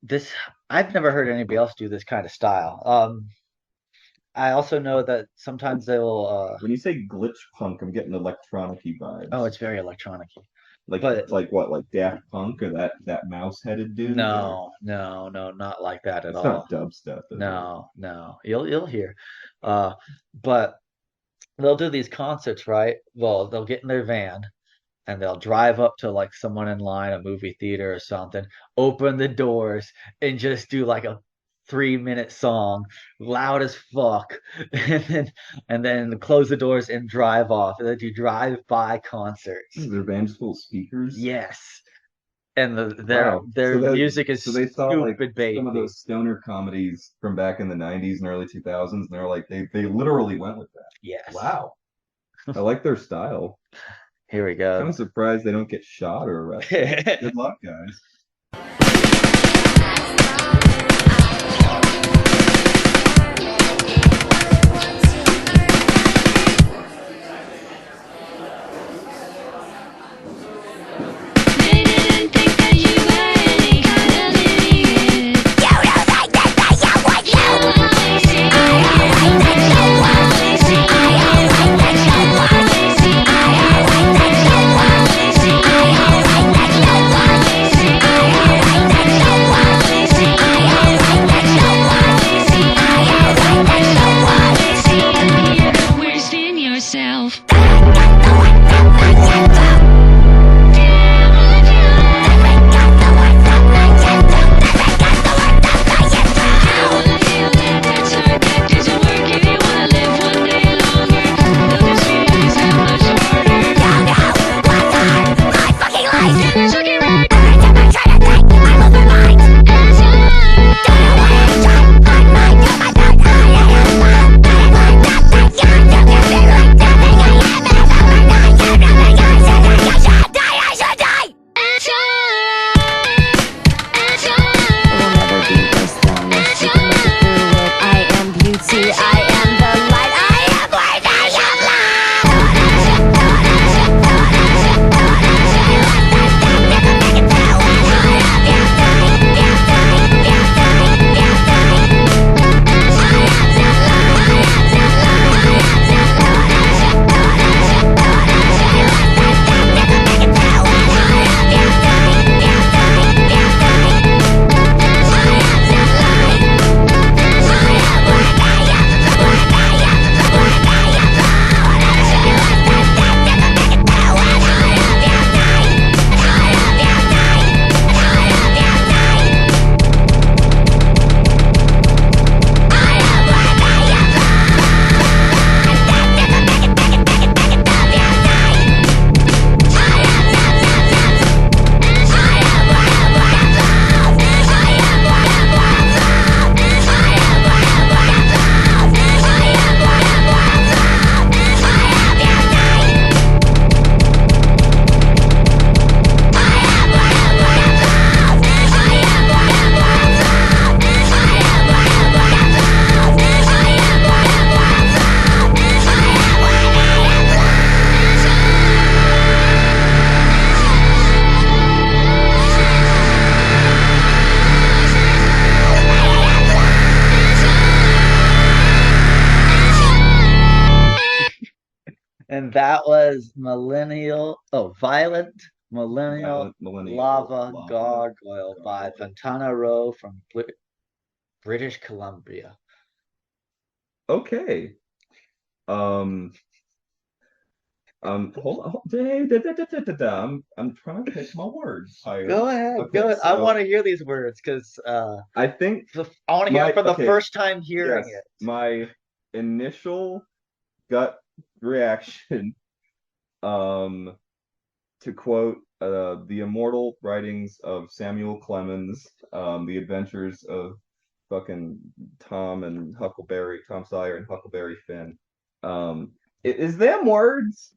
this I've never heard anybody else do this kind of style. I also know that sometimes they'll When you say glitch punk, I'm getting electronic-y vibes. oh, it's very electronic. like Daft Punk or that mouse-headed dude? No, no, no, not like that at It's all. not dubstep, is it? No, no. You'll hear. But they'll do these concerts, right? Well, they'll get in their van and they'll drive up to like someone in line, a movie theater or something, open the doors and just do like a 3 minute song, loud as fuck, and then close the doors and drive off. And then do drive-by concerts. Their band's full of speakers. Yes. And Wow. their music is so they saw like stupid some of baby. those stoner comedies from back in the 90s and early 2000s, and they're like they literally went with that. Yes. Wow. I like their style. Here we Kind go. of surprised they don't get shot or arrested. Good luck, guys. And that was Violent Millennial Lava Gargoyle by Fontana Row from British Columbia. Okay. Hold on. I'm trying to pick my words. Go ahead. Okay, go ahead. I so want to hear these words because I think I want to hear it for the okay, first time hearing yes, it. my initial gut reaction, to quote the immortal writings of Samuel Clemens, The Adventures of fucking Tom Sawyer and Huckleberry Finn. Is them words?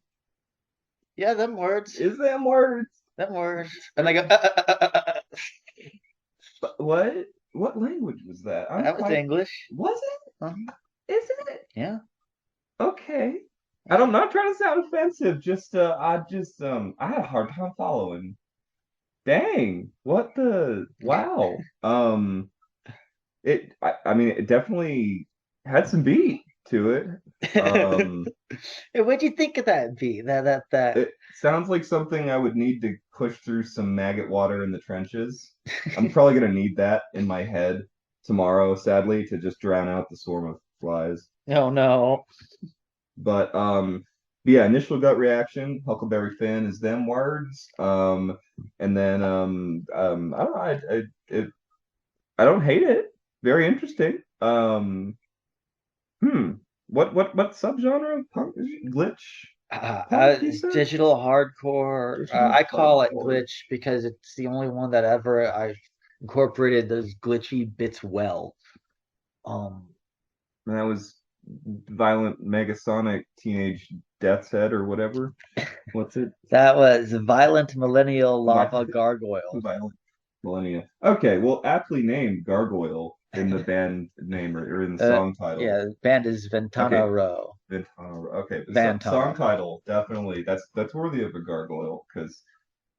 Yeah, them words. Is them words? Them words. And they go. What? What language was that? That was English. Was it? Is it? Yeah. Okay. I'm not trying to sound offensive. I had a hard time following. Dang. What the? Wow. I mean, it definitely had some beat to it. What'd you think of that beat? That It sounds like something I would need to push through some maggot water in the trenches. I'm probably gonna need that in my head tomorrow, sadly, to just drown out the swarm of flies. No, no. But yeah, initial gut reaction, Huckleberry Finn is them words. And then I don't know, I don't hate it. Very interesting. Hmm. What subgenre of punk glitch? Punk, you said? Digital hardcore. Digital I call it hardcore. glitch because it's the only one that ever I incorporated those glitchy bits well. Um, And that was Violent Megasonic Teenage Death's Head or whatever. What's it? that was Violent Millennial Lava Vi- Gargoyle. Violent Millennia. Okay, well, aptly named Gargoyle in the band name or in the song title. Yeah, the band is Ventana Okay. Row. Okay, the Vantana. song title definitely that's worthy of a gargoyle because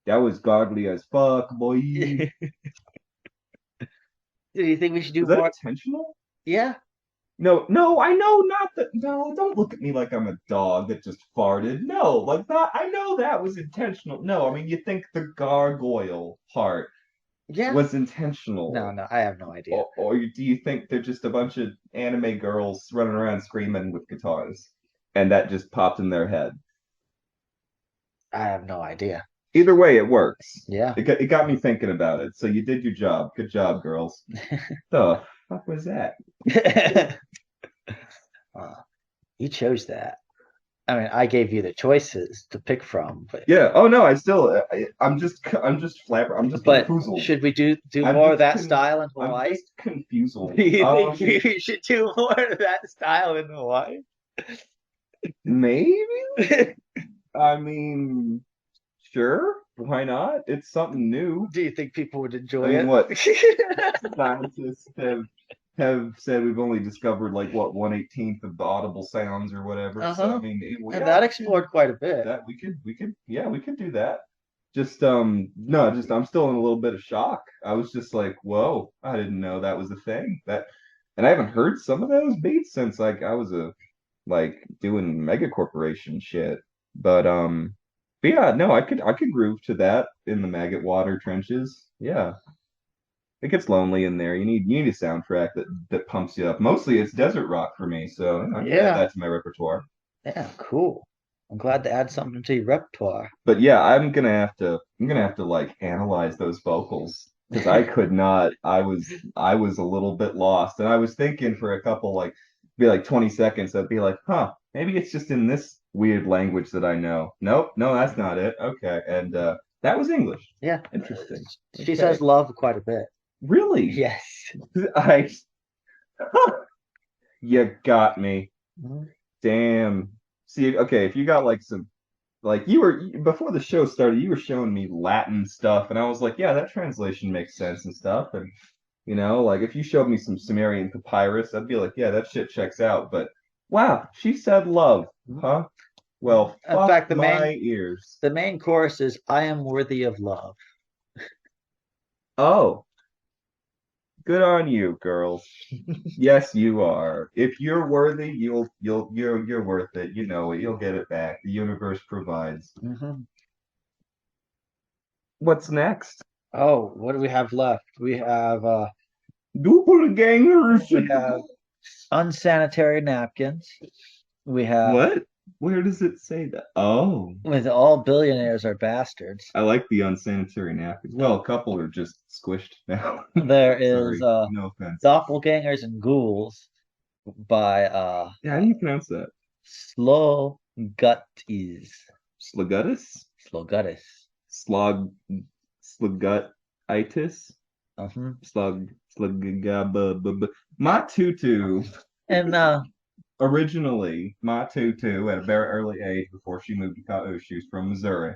that was godly as fuck, boy. Do you think we should do Was that more? intentional? Yeah. No, I know not that. No, don't look at me like I'm a dog that just farted. No, like that. I know that was intentional. No, I mean you think the gargoyle part Yeah. was intentional. No, I have no idea. Or do you think they're just a bunch of anime girls running around screaming with guitars, and that just popped in their head? I have no idea. Either way, it works. Yeah. It got me thinking about it. So you did your job. Good job, girls. The fuck was that? You chose that. I mean, I gave you the choices to pick from, but Yeah. Oh no, I'm just but confused. should we do I'm more of just that con- style in I'm Hawaii? just confused. Do you think we should do more of that style in Hawaii? Maybe. I mean, sure. Why not? It's something new. Do you think people would enjoy I mean, it? what scientists have said we've only discovered like what 1/18th of the audible sounds or whatever. So Uh-huh. I mean, And that explored quite a bit. that we could do that. Just no, just I'm still in a little bit of shock. I was just like, whoa, I didn't know that was a thing. And I haven't heard some of those beats since like I was a like doing mega corporation shit. But yeah, no, I could groove to that in the maggot water trenches. Yeah. It gets lonely in there. You need a soundtrack that pumps you up. Mostly it's desert rock for me, so I can add that to my repertoire. Yeah, cool. I'm glad to add something to your repertoire. But yeah, I'm gonna have to like analyze those vocals because I could not. I was a little bit lost, and I was thinking for a couple be like 20 seconds. I'd be like, huh, maybe it's just in this weird language that I know. Nope, no, that's not it. Okay, and that was English. Yeah. Interesting. She Okay. says love quite a bit. Really? Yes. I you got me. Mhm. Damn. See, okay, if you got like some like you were before the show started, you were showing me Latin stuff, and I was like, yeah, that translation makes sense and stuff. And like if you showed me some Sumerian papyrus, I'd be like, yeah, that shit checks out. But wow, she said love, huh? Well, In fuck fact, my ears. the main chorus is I am worthy of love. Oh, good on you, girls. Yes, you are. If you're worthy, you're worth it. You know it. You'll get it back. The universe provides. Mm-hmm. What's next? Oh, what do we have left? We have Doppelgangers. we have unsanitary napkins. We have What? Where does it say that? Oh, with all billionaires are bastards. I like the unsanitary napkins. Well, a couple are just squished now. There is Sorry, no offense. Doppelgangers and Ghouls by Yeah, how do you pronounce that? Slogutties. Slaguttis? Sloguttis. Slagutitis? Uh-huh. My tutu. And Originally, my tutu at a very early age before she moved to Kaohsiung, she was from Missouri.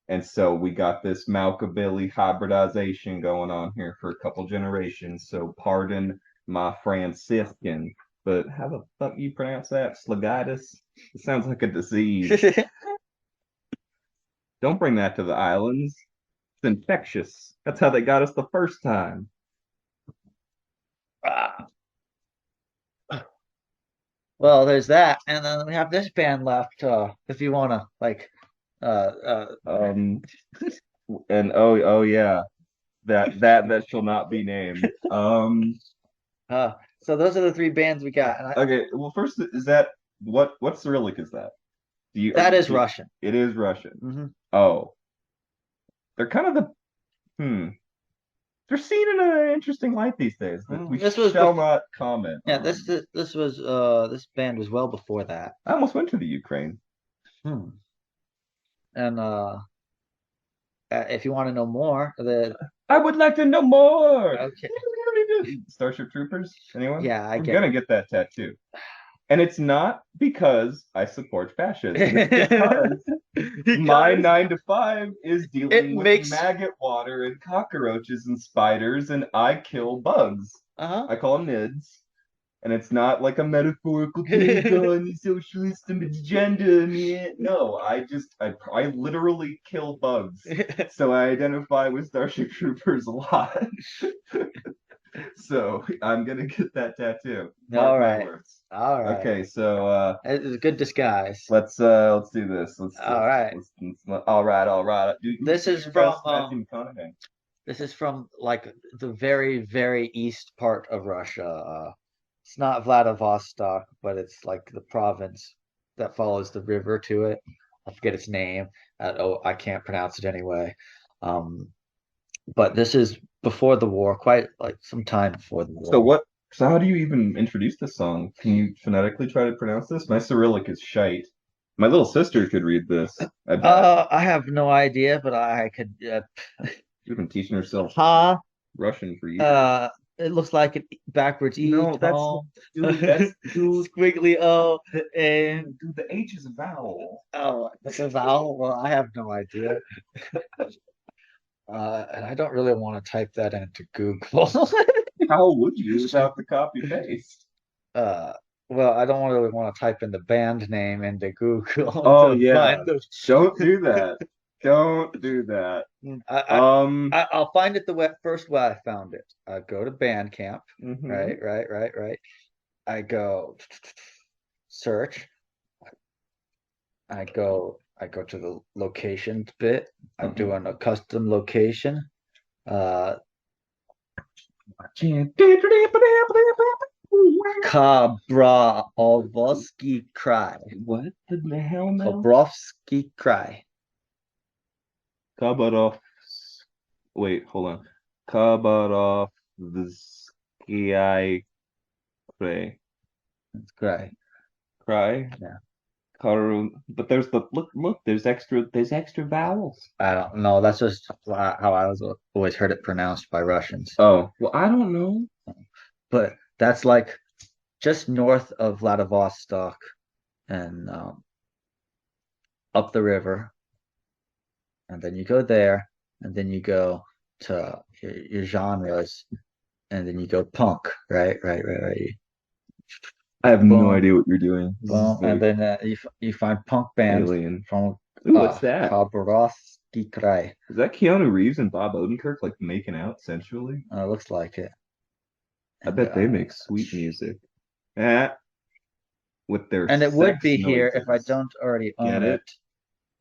And so we got this Malkabilly hybridization going on here for a couple generations. So pardon my Franciscan, but how the fuck you pronounce that? Slagitis? It sounds like a disease. Don't bring that to the islands. It's infectious. That's how they got us the first time. well, there's that, and then we have this band left. If you wanna like, uh, And oh yeah, that shall not be named. So those are the three bands we got. And Okay. Well, first, is that what Cyrillic is that? that is Russian. It is Russian. Mm-hmm. Oh, they're kind of they're seen in an interesting light these days. We shall not comment. Yeah, this band was well before that. I almost went to the Ukraine. And if you want to know more, I would like to know more. Okay. Starship Troopers? Anyone? Yeah, We're gonna get that tattoo. And it's not because I support fascism. It's because my 9 to 5 is dealing with maggot water and cockroaches and spiders, and I kill bugs. I call them NIDS. And it's not like a metaphorical take on the socialist agenda. No, I literally kill bugs. So I identify with Starship Troopers a lot. So I'm gonna get that tattoo. All right. Okay, so it's a good disguise. Let's do this. All right. This is from like the very, very east part of Russia. It's not Vladivostok, but it's like the province that follows the river to it. I forget its name. I can't pronounce it anyway. But this is before the war, quite like some time before the war. So how do you even introduce this song? Can you phonetically try to pronounce this? My Cyrillic is shite. My little sister could read this. I have no idea, but I could. She's been teaching herself Russian for years. It looks like it backwards. No, that's squiggly O, and the H is a vowel. Oh, that's a vowel. Well, I have no idea. And I don't really want to type that into Google. How would you without the copy paste? Well, I don't really want to type in the band name into Google. Oh yeah, don't do that. Don't do that. I'll find it first way I found it. I go to Bandcamp. Right. I go search. I go to the locations bit. I'm doing a custom location. Kabrovsky Cry. What the hell, man? Kabrovsky Cry. Wait, hold on. Kabarovsky Cry. It's Cry. Cry? Yeah. But there's there's extra vowels. I don't know. That's just how I always heard it pronounced by Russians. Oh, well, I don't know. But that's like just north of Vladivostok and up the river. And then you go there, and then you go to your genres, and then you go punk, right. I have no idea what you're doing. And then you find punk bands from what's that? Kabrovsky Cry. Is that Keanu Reeves and Bob Odenkirk like making out sensually? Looks like it. I bet they make sweet music. With their and it would be here if I don't already own it.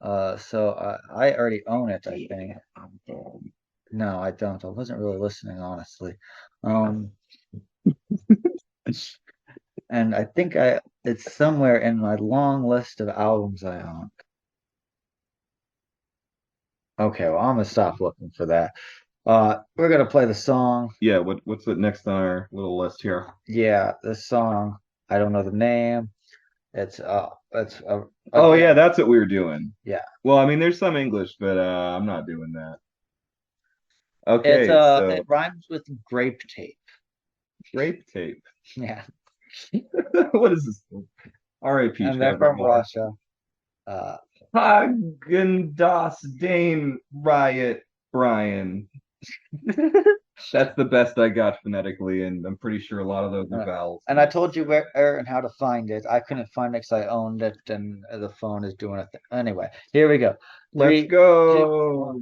So I already own it, I think. No, I don't. I wasn't really listening, honestly. And I think it's somewhere in my long list of albums I own. Okay, well, I'm gonna stop looking for that. We're gonna play the song. Yeah, what's it next on our little list here? Yeah, this song. I don't know the name. It's yeah, that's what we were doing. Yeah. Well, I mean, there's some English, but I'm not doing that. Okay. It rhymes with grape tape. Grape tape. Yeah. What is this? R.I.P. And they're from Russia. Hagen-Das Dane Riot Brian. That's the best I got phonetically, and I'm pretty sure a lot of those are vowels. And I told you where and how to find it. I couldn't find it because I owned it, and the phone is doing it. Anyway, here we go. Let's go.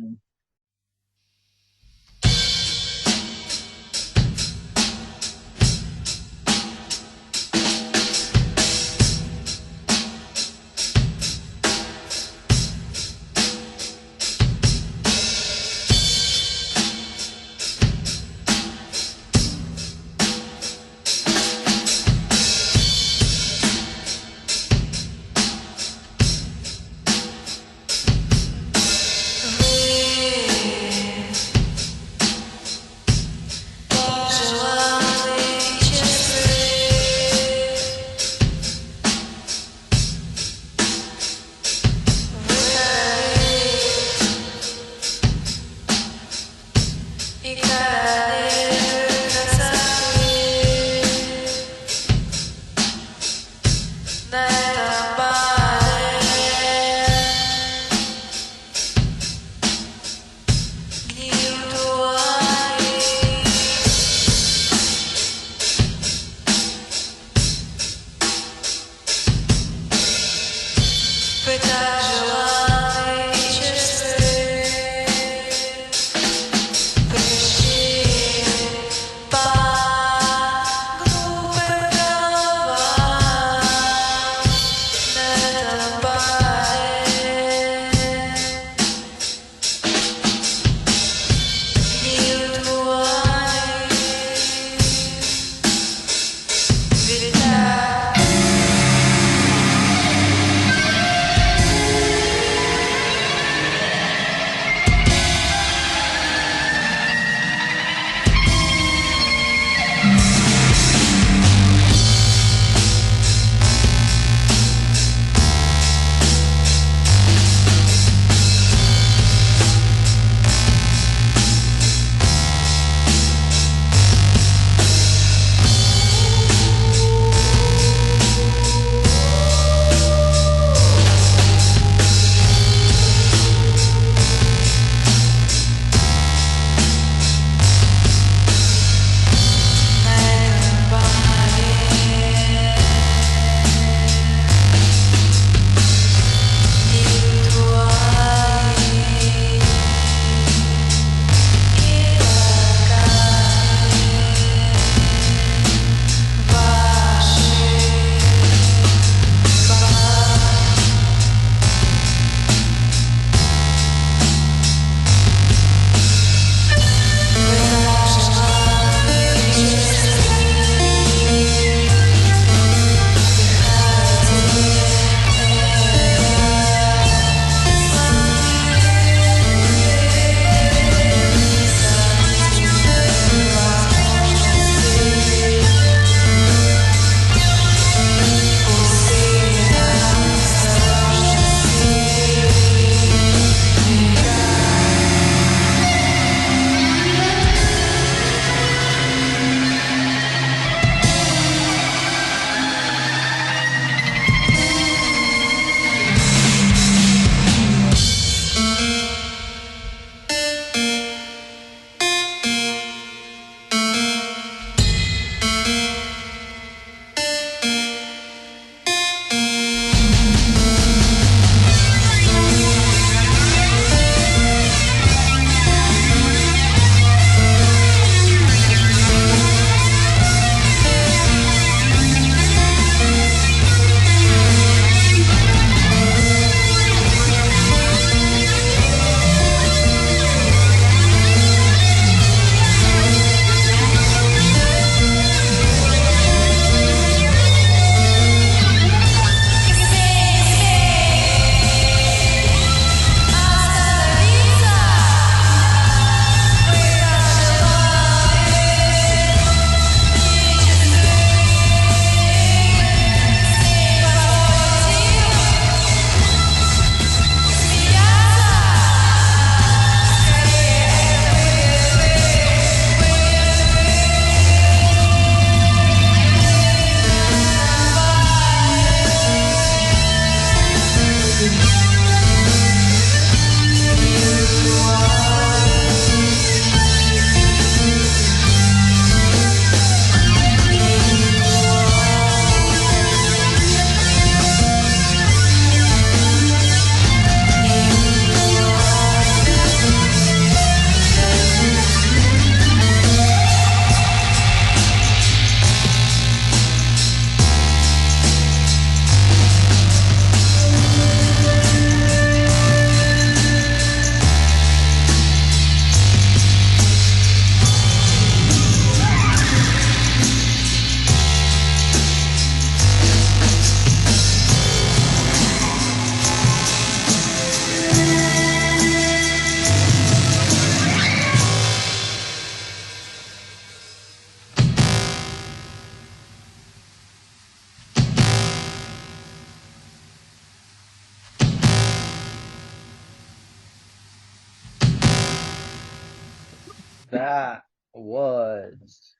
That was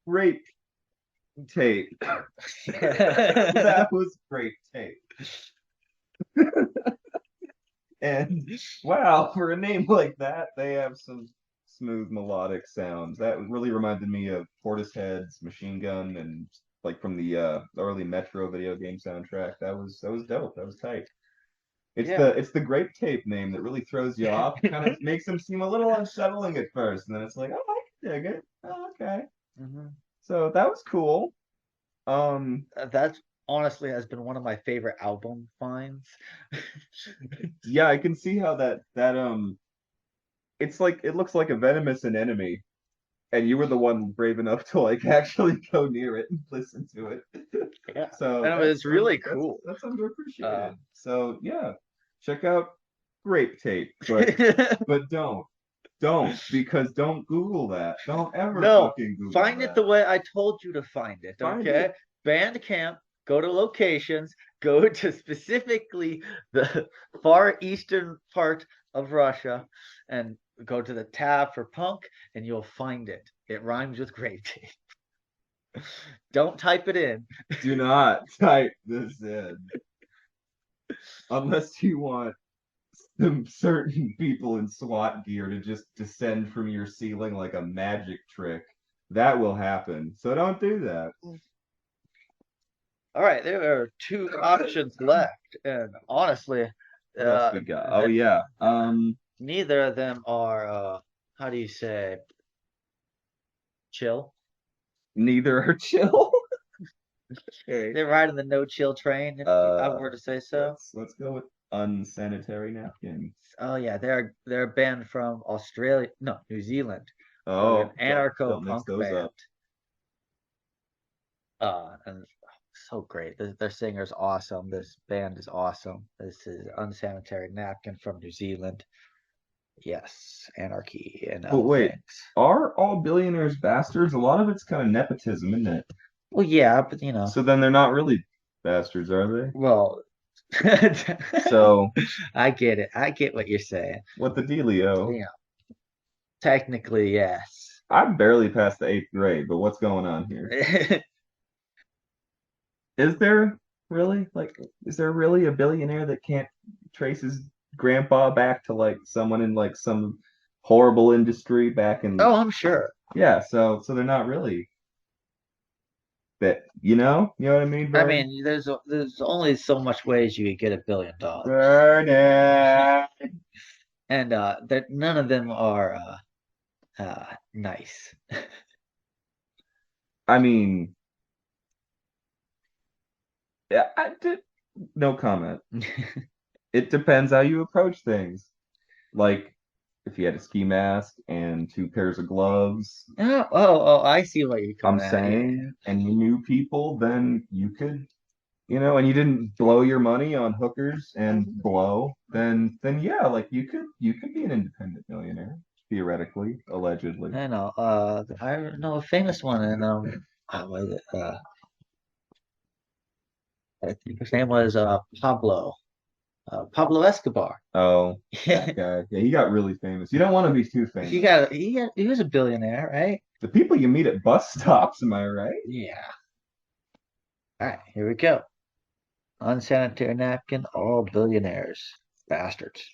Great tape. That was great tape. And wow, for a name like that, they have some smooth melodic sounds. That really reminded me of Portishead's Machine Gun and like from the early Metro video game soundtrack. That was dope. That was tight. It's the grape tape name that really throws you off. Kind of makes them seem a little unsettling at first, and then it's like, oh, I can dig it. Oh, okay. Mm-hmm. So that was cool. That honestly has been one of my favorite album finds. Yeah, I can see how that it's like it looks like a venomous enemy, and you were the one brave enough to like actually go near it and listen to it. Yeah. So and it was really cool. That's underappreciated. So yeah, check out Grape Tape, but but don't because don't Google that. Don't ever fucking Google find that. it the way I told you to find it. Find Okay, it. Bandcamp. Go to locations. Go to specifically the far eastern part of Russia, and go to the tab for punk, and you'll find it. It rhymes with grape tape. Don't type it in. Do not type this in. Unless you want some certain people in SWAT gear to just descend from your ceiling like a magic trick. That will happen. So don't do that. All right, there are 2 options left, and honestly, What else we got? Oh yeah. neither of them are how do you say, chill. Neither are chill. Okay. They're riding the no chill train, if I were to say so. Let's go with Unsanitary Napkin. Oh yeah, they're a band from Australia, no, New Zealand. Oh, An anarcho mix punk those band. up. And so great. Their singer's awesome. This band is awesome. This is Unsanitary Napkin from New Zealand. Yes, anarchy and But wait, are all billionaires bastards? A lot of it's kind of nepotism, isn't it? Well, yeah, but you know. So then they're not really bastards, are they? Well, so I get it. I get what you're saying. What the dealio? Yeah. Technically, yes. I barely passed the 8th grade, but what's going on here? Is there really a billionaire that can't trace his grandpa back to like someone in like some horrible industry back in? Oh, I'm sure. Yeah, so they're not really that, you know what I mean? I mean, there's only so much ways you could get $1 billion. Burn it. And none of them are nice. I mean, yeah, no comment. It depends how you approach things. Like if you had a ski mask and 2 pairs of gloves. Oh, I see what you're coming at. I'm saying, and you knew people, then you could, and you didn't blow your money on hookers and blow, then yeah, like you could be an independent millionaire, theoretically, allegedly. I know. I know a famous one, and what was it? I think his name was Pablo Escobar. Oh, Yeah. that guy. Yeah, he got really famous. You don't want to be too famous. He was a billionaire, right? The people you meet at bus stops, am I right? Yeah. All right, here we go. Unsanitary Napkin, all billionaires. Bastards.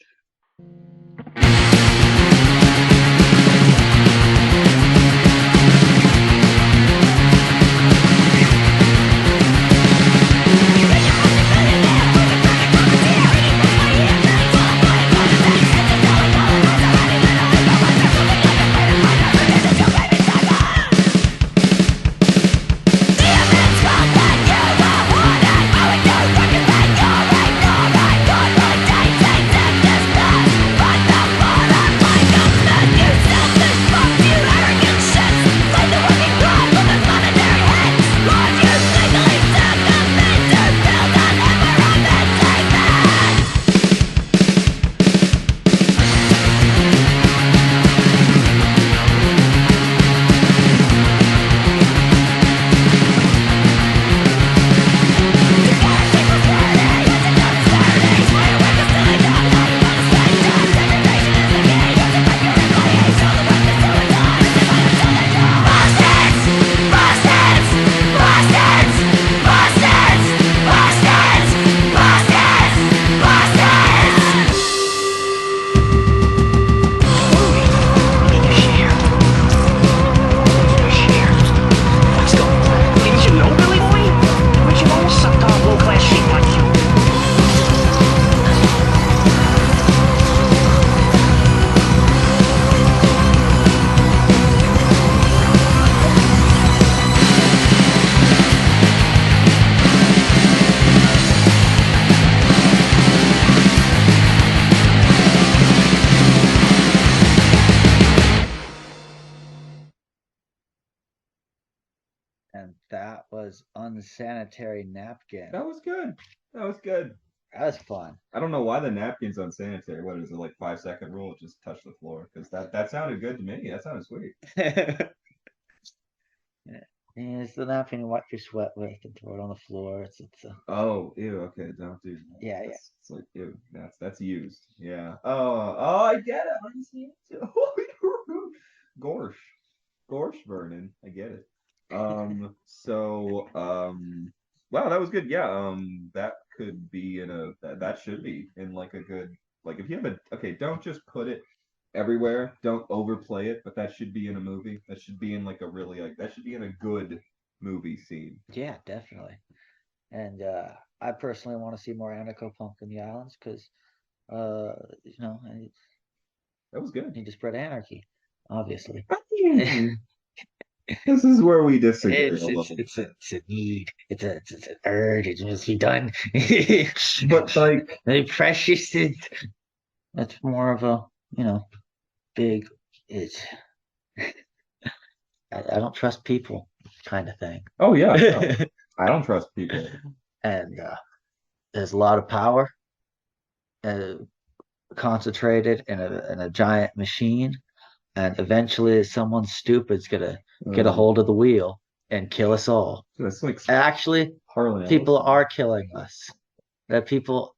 Fuck you, unsanitary napkin. That was good. That was good. That was fun. I don't know why the napkin's unsanitary. What is it, like 5-second rule? Just touch the floor. Because that sounded good to me. That sounded sweet. Yeah, it's the napkin you wipe your sweat with and throw it on the floor. It's Oh, ew, okay, don't do that. Yeah, It's like ew, that's used. Yeah. Oh, I get it. I see it. Gorsh Vernon. I get it. Wow, that was good. Yeah, that could be that should be in like a good, like if you have don't just put it everywhere, don't overplay it, but that should be in a movie. That should be in like a really that should be in a good movie scene. Yeah, definitely. And I personally want to see more anarcho-punk in the islands because that was good. Need to spread anarchy, obviously. This is where we disagree. It's a need. It's an urge. It must be done. But like, precious. That's more of a big. It's I don't trust people kind of thing. Oh yeah, no. I don't trust people. And there's a lot of power concentrated in a giant machine, and eventually someone stupid's gonna get a hold of the wheel and kill us all. That's like actually people are killing us. That people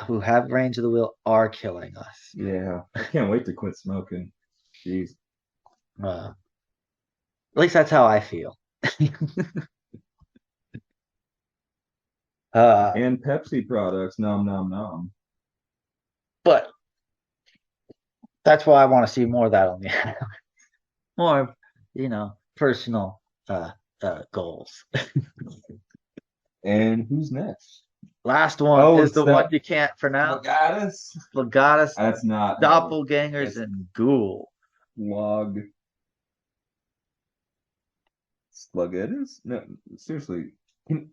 who have range of the wheel are killing us. Yeah, I can't wait to quit smoking. Jeez. At least that's how I feel. And Pepsi products, nom nom nom. But that's why I want to see more of that on the island. More, personal goals. And who's next? Last one is the one you can't pronounce. Legatus. That's not doppelgangers and ghoul. Slugatus? No, seriously.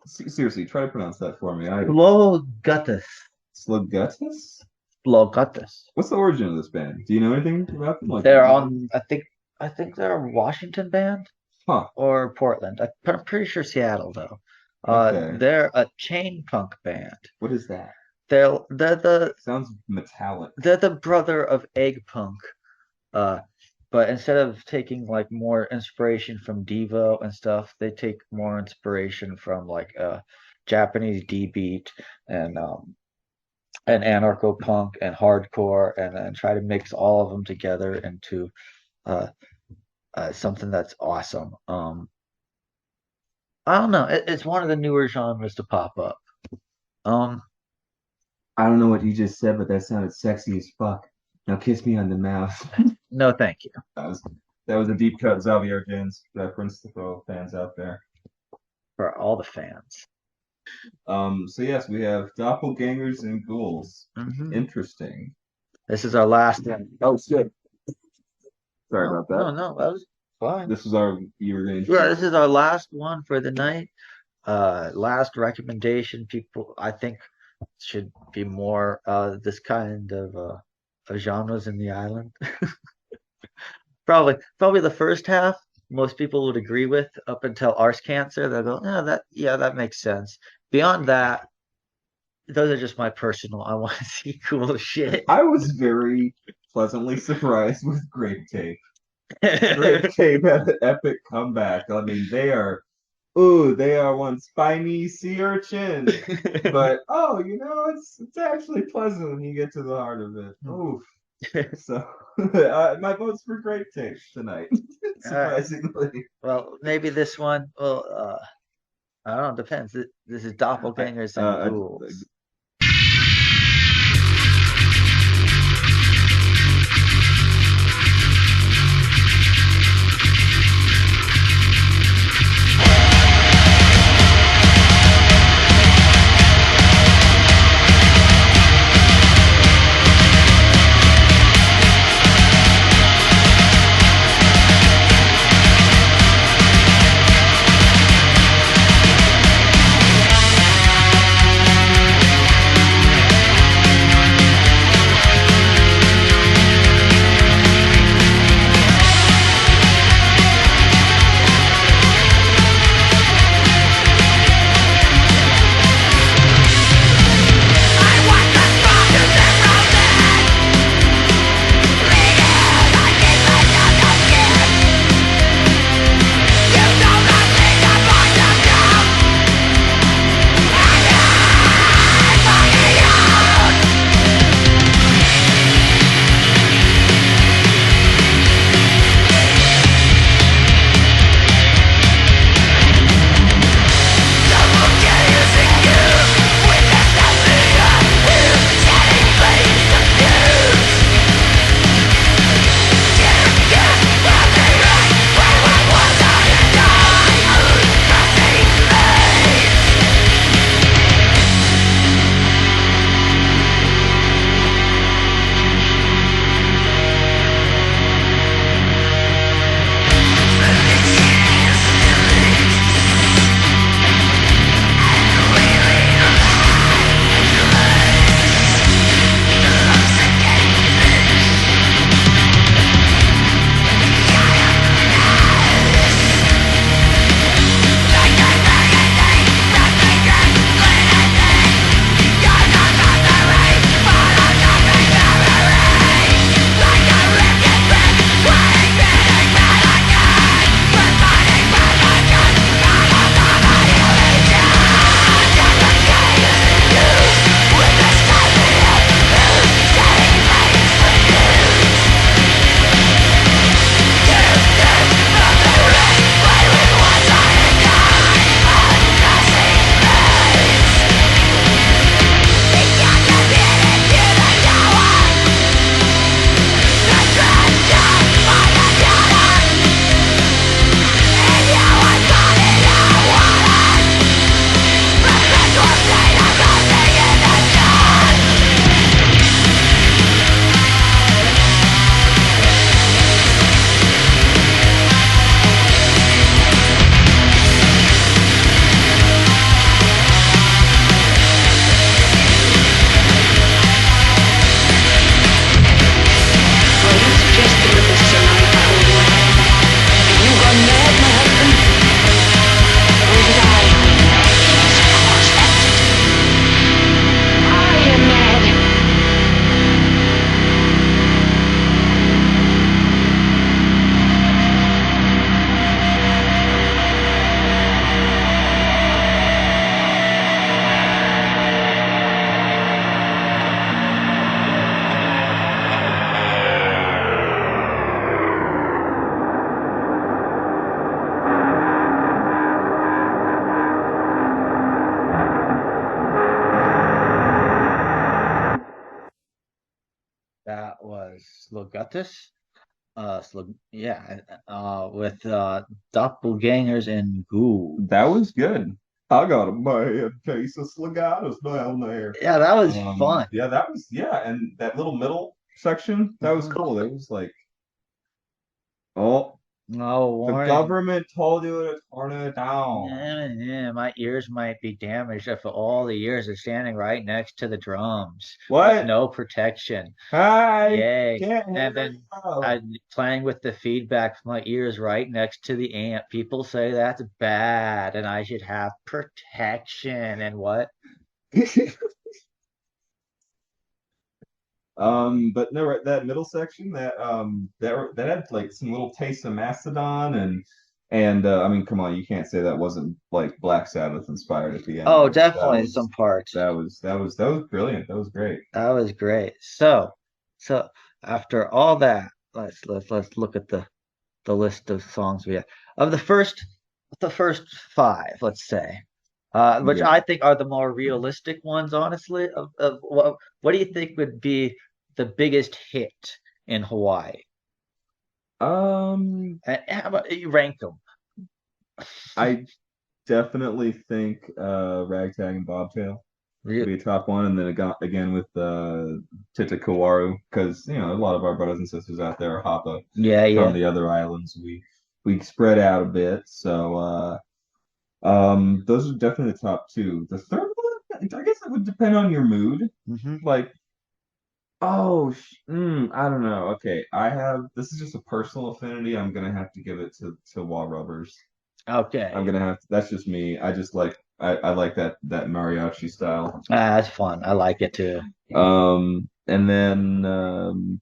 Seriously, try to pronounce that for me. Slogatus. Slogatus? Slogatus. What's the origin of this band? Do you know anything about them? Like, they're on. I think they're a Washington band. Huh. Or Portland. I'm pretty sure Seattle though. Okay. They're a chain punk band. What is that? They're the sounds metallic. They're the brother of egg punk. But instead of taking like more inspiration from Devo and stuff, they take more inspiration from like Japanese D beat and anarcho punk and hardcore and try to mix all of them together into something that's awesome. I don't know. It's one of the newer genres to pop up. I don't know what you just said, but that sounded sexy as fuck. Now kiss me on the mouth. No, thank you. That was a deep cut Xavier Gens reference to throw fans out there. For all the fans. So yes, we have doppelgangers and ghouls. Mm-hmm. Interesting. This is our last one. Oh shit. Sorry about that. No, that was fine. This is this is our last one for the night. Last recommendation. People, I think, should be more this kind of genres in the island. Probably the first half most people would agree with up until Arse Cancer. They'll go, that makes sense. Beyond that, those are just my personal. I want to see cool shit. I was very pleasantly surprised with Grape Tape. Grape Tape had an epic comeback. I mean, they are one spiny sea urchin. But it's actually pleasant when you get to the heart of it. Oof. So my vote's for Grape Tape tonight. Surprisingly. Well, maybe this one. Well, I don't know. Depends. This is doppelgangers and ghouls. Slogatus. With doppelgangers and ghoul. That was good. I got a bad case of Slegatus down there. Yeah, that was fun. Yeah, that was and that little middle section, that was Mhm. cool. It was like, oh, Oh, the warning. government told you to turn it down. Yeah, my ears might be damaged after all the years of standing right next to the drums with What? no protection. Hi, Yay. can't hear And then you. playing with the feedback from my ears right next to the amp. People say that's bad and I should have protection and what? But no, right, that middle section that had like some little taste of Mastodon and I mean, come on, you can't say that wasn't like Black Sabbath inspired at the end. Oh, That definitely some was parts. that was brilliant. That was great. That was great. So after all that, let's look at the list of songs we have. Of the first five, let's say, which Yeah. I think are the more realistic ones, honestly. Of what do you think would be the biggest hit in Hawaii? And how about you rank them? I definitely think Ragtag and Bobtail would be a top one, and then again with Tita Kawaru, because a lot of our brothers and sisters out there are Hapa Yeah, from yeah. the other islands. We spread out a bit, so those are definitely the top two. The third one, I guess it would depend on your mood. Hmm. Like, I don't know. Okay, this is just a personal affinity. I'm gonna have to give it to Wall Rubbers. I'm Okay. gonna have to. That's just me. I just like I like that mariachi style. That's fun. I like it too. And then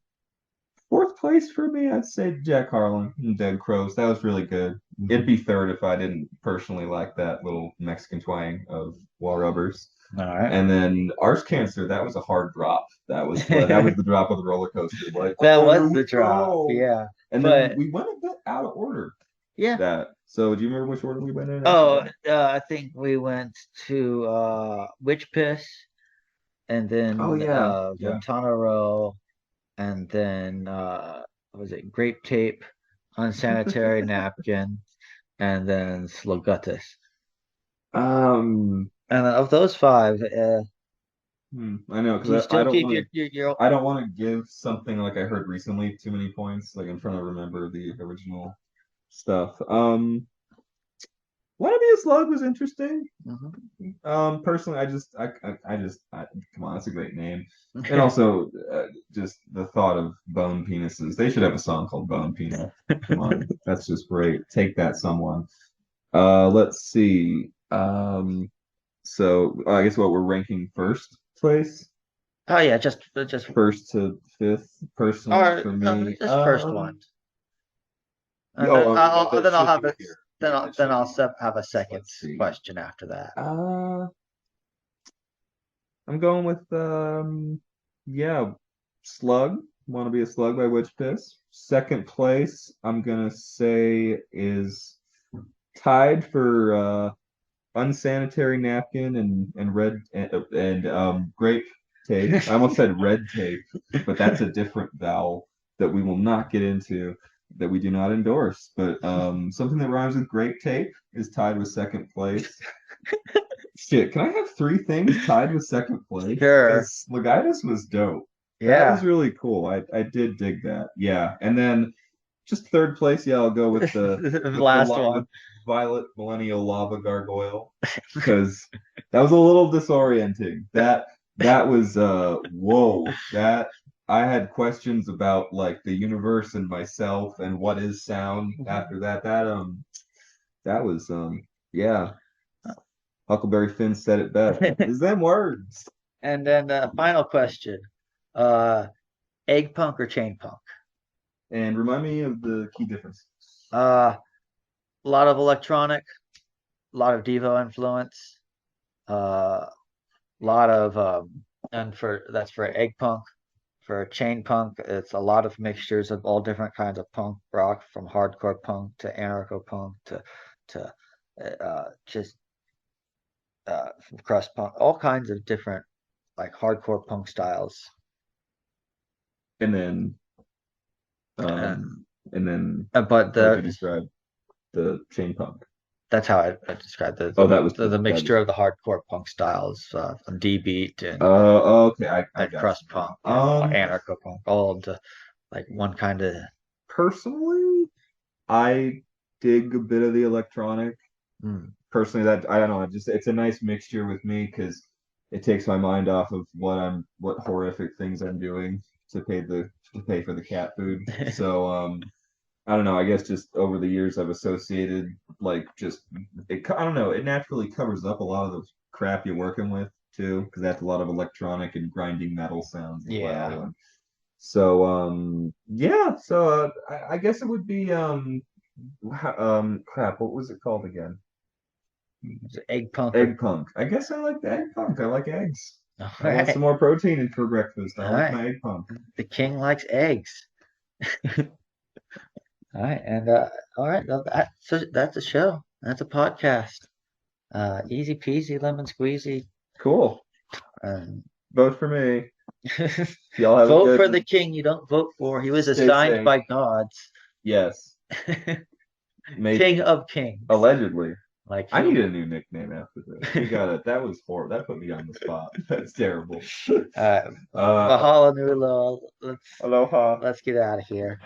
fourth place for me, I'd say Jack Harlan and Dead Crows. That was really good. It'd be third if I didn't personally like that little Mexican twang of Wall Rubbers. All right. And then Ars Cancer, that was a hard drop. That was the drop of the roller coaster. Like, That oh, here was we the drop. go. Yeah. And then But we went a bit out of order. yeah. That. So do you remember which order we went in? Oh, I think we went to Witch Piss and Oh then yeah. Yeah. Ventana Row and then what was it Grape Tape, Unsanitary Napkin, and then Slogutus. Um, And of those five, I know do you because still keep your I don't want to give something like I heard recently too many points. Like I'm trying to remember the original stuff. Wanna Be a Slug was interesting. Personally, come on, that's a great name. And also, just the thought of bone penises. They should have a song called Bone Penis. Come on, that's just great. Take that, someone. Let's see. So I guess what we're ranking first place, Oh yeah, just first to fifth, personally or for no, me. just first one. And then Oh, that I'll should have be a here. then Yeah, I'll that then should I'll be have a here. second Let's see. question after that. I'm going with yeah, Slug. Want to Be a Slug by Witch Piss. Second place, I'm gonna say is tied for Unsanitary Napkin and red and Grape Tape. I almost said Red Tape, but that's a different vowel that we will not get into, that we do not endorse. But something that rhymes with Grape Tape is tied with second place. Shit, can I have three things tied with second place? Sure. Because Legitis was dope. That Yeah. was really cool. I did dig that. Yeah. And then just third place, yeah, I'll go with The with last with one. Violet Millennial Lava Gargoyle. Because that was a little disorienting. That was whoa. That I had questions about like the universe and myself and what is sound after that. That was yeah. Huckleberry Finn said it best. Is them words. And then the final question. Uh Egg punk or chain punk? And remind me of the key difference. A lot of electronic, a lot of Devo influence, a lot of and for that's for egg punk. For chain punk, it's a lot of mixtures of all different kinds of punk rock, from hardcore punk to anarcho punk to just crust punk, all kinds of different like hardcore punk styles. And then And then but how would you describe the chain punk? That's how I described that was the mixture of the hardcore punk styles, D beat and okay, I and got crust you. punk and anarcho punk, all into like one kind of. Personally, I dig a bit of the electronic. Personally, that I don't know, it's a nice mixture with me because it takes my mind off of what horrific things I'm doing to pay for the cat food. So I don't know. I guess just over the years I've associated I don't know. It naturally covers up a lot of the crap you're working with too, because that's a lot of electronic and grinding metal sounds as well. And so yeah. So I guess it would be crap. What was it called again? Egg punk. Egg punk. I guess I like the egg punk. I like eggs. All I want some more protein in for breakfast. I like my egg punk. The king likes eggs. All right, and all right, so that's a show. That's a podcast. Easy peasy, lemon squeezy. Cool. Vote for me. Y'all have vote for the king you don't vote for. He was assigned by gods. Yes. King of kings. Allegedly. Like I need a new nickname after this. We got it. That was horrible. That put me on the spot. That's terrible. Mahalo nula. Aloha. Let's get out of here.